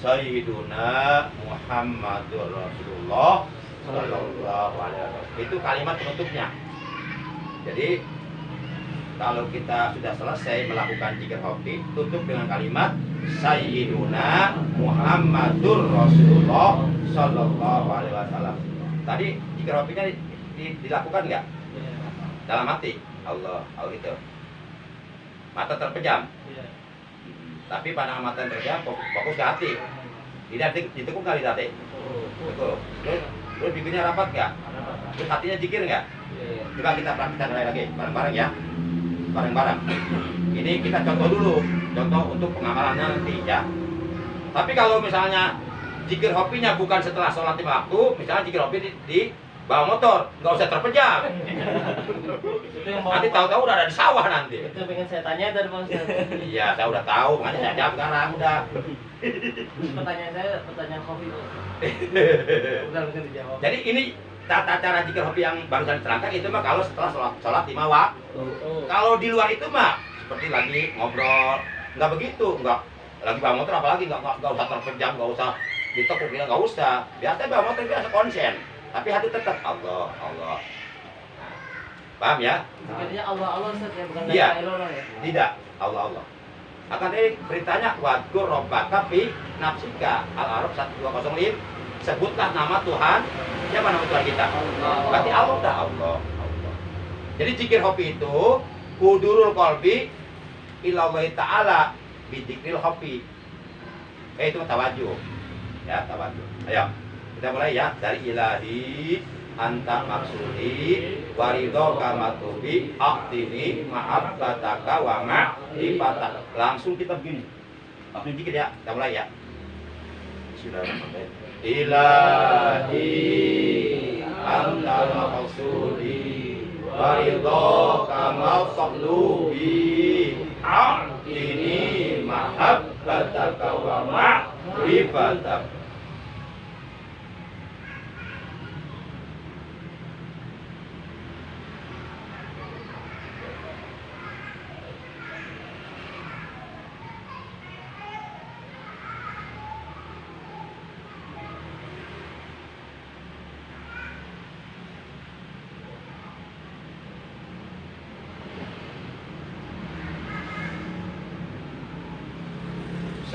S2: Sayyiduna Muhammadur Rasulullah Sallallahu Alaihi Wasallam. Itu kalimat penutupnya. Jadi kalau kita sudah selesai melakukan zikir hobi, tutup dengan kalimat Sayyiduna Muhammadur Rasulullah Sallallahu Alaihi Wasallam. Tadi zikir hobinya dilakukan nggak? Dalam hati. Allah, gitu. Mata terpejam. Tapi pandangan mata terpejam, fokus ke hati. Tidak ditekuk nggak di hati? Tekuk. Terus bibirnya rapat nggak? Terus hatinya zikir nggak? Coba kita praktikkan lagi, bareng-bareng ya. Bareng-bareng. Ini kita contoh dulu, contoh untuk pengamalannya nanti ya. Tapi kalau misalnya zikir hobinya bukan setelah sholat 5 waktu, misalnya zikir hobi di bawa motor, nggak usah terpejam. Nanti tahu-tahu udah ada di sawah nanti.
S3: Itu pengen saya tanya dari Pak Ustaz.
S2: Iya, saya udah tahu, makanya saya jawab sekarang udah.
S3: Pertanyaan saya pertanyaan kopi. Udah bisa dijawab.
S2: Jadi ini tata cara zikir hobi yang barusan diterangkan itu mah kalau setelah sholat 5 waktu. Kalau di luar itu mah seperti lagi ngobrol, nggak begitu, nggak lagi bawa motor apalagi nggak usah terpejam, nggak usah ditekuk, nggak usah. Biasa bawa motor biasa konsen. Tapi hati tetap Allah, Allah. Paham ya?
S3: Zikirnya Allah Ustaz ya, bukan la
S2: Iya.
S3: ilaha illallah ya.
S2: Tidak, Allah, Allah. Akan dari beritanya wadkur rabbaka fi nafsika Al-A'raf 1205. Sebutlah nama Tuhan. Siapa nama Tuhan kita? Berarti Allah dah Allah, Allah. Jadi zikir hobi itu hudurul qalbi ilallahi ta'ala bidzikril hobi. Itu tawajuh. Ya, tawajuh. Ayo. Kita mulai ya dari ilahi anta maksudi waridhoka matubi aqtini ma'abbataka wa ma'rifatak. Langsung kita begini. Langsung dikit ya. Kita mulai ya. Bismillahirrahmanirrahim. Ilahi anta maksudi waridhoka matubi aqtini ma'abbataka wa ma'rifatak.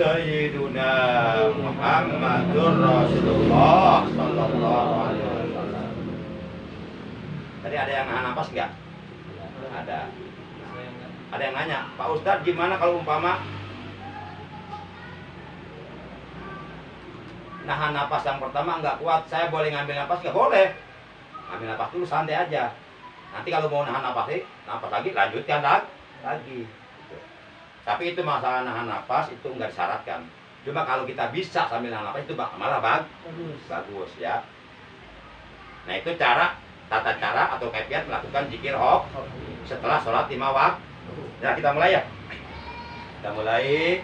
S2: Sayyiduna Muhammadur Rasulullah Sallallahu Alaihi Wasallam. Tadi ada yang nahan napas nggak? Ada. Ada yang nanya, Pak Ustadz gimana kalau umpama nahan napas yang pertama nggak kuat, saya boleh ngambil napas nggak? Boleh. Ngambil napas dulu santai aja. Nanti kalau mau nahan napas lagi lanjutkan lagi. Tapi itu masalah nahan napas itu nggak disyaratkan. Cuma kalau kita bisa sambil nahan napas itu malah bagus ya. Nah itu tata cara atau kepiat melakukan zikir setelah sholat 5 waktu. Nah kita mulai ya. Kita mulai.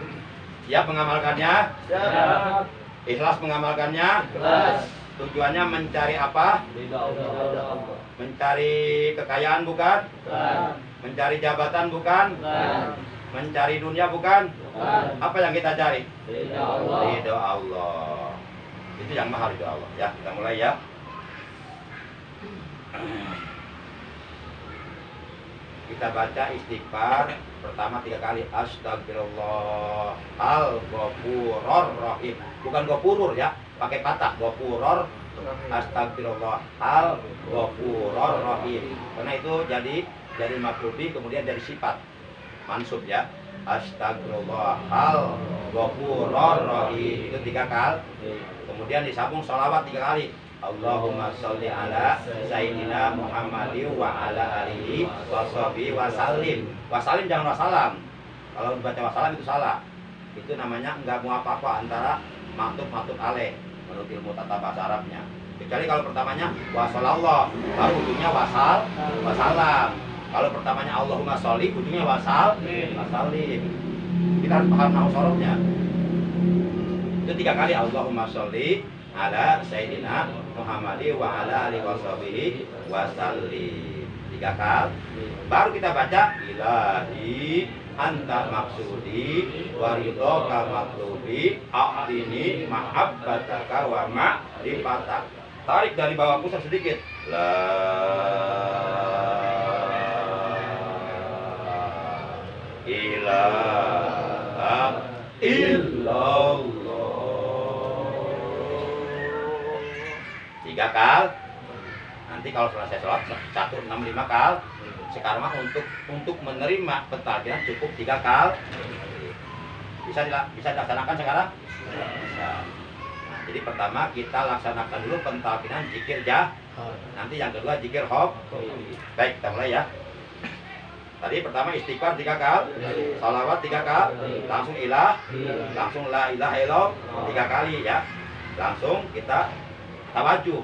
S2: Siap mengamalkannya?
S3: Siap.
S2: Ikhlas mengamalkannya?
S3: Ikhlas.
S2: Tujuannya mencari apa?
S3: Ridha Allah.
S2: Mencari kekayaan bukan?
S3: Bukan.
S2: Mencari jabatan bukan?
S3: Bukan.
S2: Mencari dunia bukan?
S3: Bukan.
S2: Apa yang kita cari?
S3: Ridha Allah.
S2: Ridho Allah. Itu yang mahal ridho Allah. Ya, kita mulai ya. Kita baca istighfar pertama 3 kali. Astagfirullah al-ghafurur rahim. Bukan ghafurur ya, pakai patah. Ghafurur. Astagfirullah al-ghafurur rahim. Karena itu jadi makrubi kemudian dari sifat mansub ya. Astagfirullah al-ghafurur rahim. Itu 3 kali. Kemudian disambung sholawat 3 kali. Allahumma sholli ala Sayyidina Muhammadin wa ala alihi wa sahbihi wa sallim. Wasalim jangan wasalam. Kalau baca wasalam itu salah. Itu namanya enggak mau apa-apa antara maktub alaih menurut ilmu tata bahasa Arabnya. Kecuali kalau pertamanya wasallallah, baru ujungnya wasalam. Kalau pertamanya Allahumma sholli, ujungnya wasalim. Kita harus paham nahwu sorofnya. Itu 3 kali Allahumma sholli ala Sayyidina Muhammadin wa ala alihi washabihi wasallim. 3 kali. Baru kita baca ilahi anta maksudi wa ridhoka matlubi a'tini mahabbataka wa ma'rifatak. Tarik dari bawah pusat sedikit. La ilaha illallah. 3 kali. Nanti kalau selesai sholat 165 kali. Sekarang mah untuk menerima pentalqinan cukup 3 kali. Bisa dilaksanakan sekarang? Bisa. Nah, jadi pertama kita laksanakan dulu pentalqinan zikir jah. Nanti yang kedua zikir hob. Baik, kita mulai ya. Tadi pertama istighfar 3 kali, salawat 3 kali, langsung langsung la ilaha illallah 3 kali ya. Langsung kita tawajuh.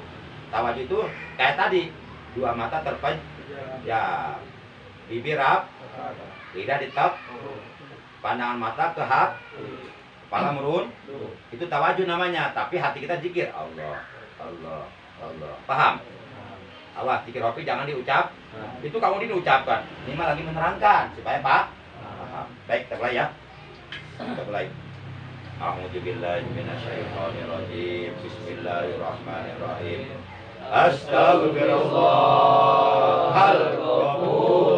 S2: Tawajuh itu kayak tadi, 2 mata terpejam, ya, bibir rap, lidah ditep, pandangan mata ke hat, kepala merun. Itu tawajuh namanya. Tapi hati kita zikir Allah, Allah, Allah. Paham? Awas, zikir hobi jangan diucap. Itu kamu diucapkan. Ini mah lagi menerangkan supaya Pak paham. Baik, kita mulai ya. Kita mulai. A'udzubillahi minasyaitonirrajim. Bismillahirrahmanirrahim. Astagfirullahal ghafur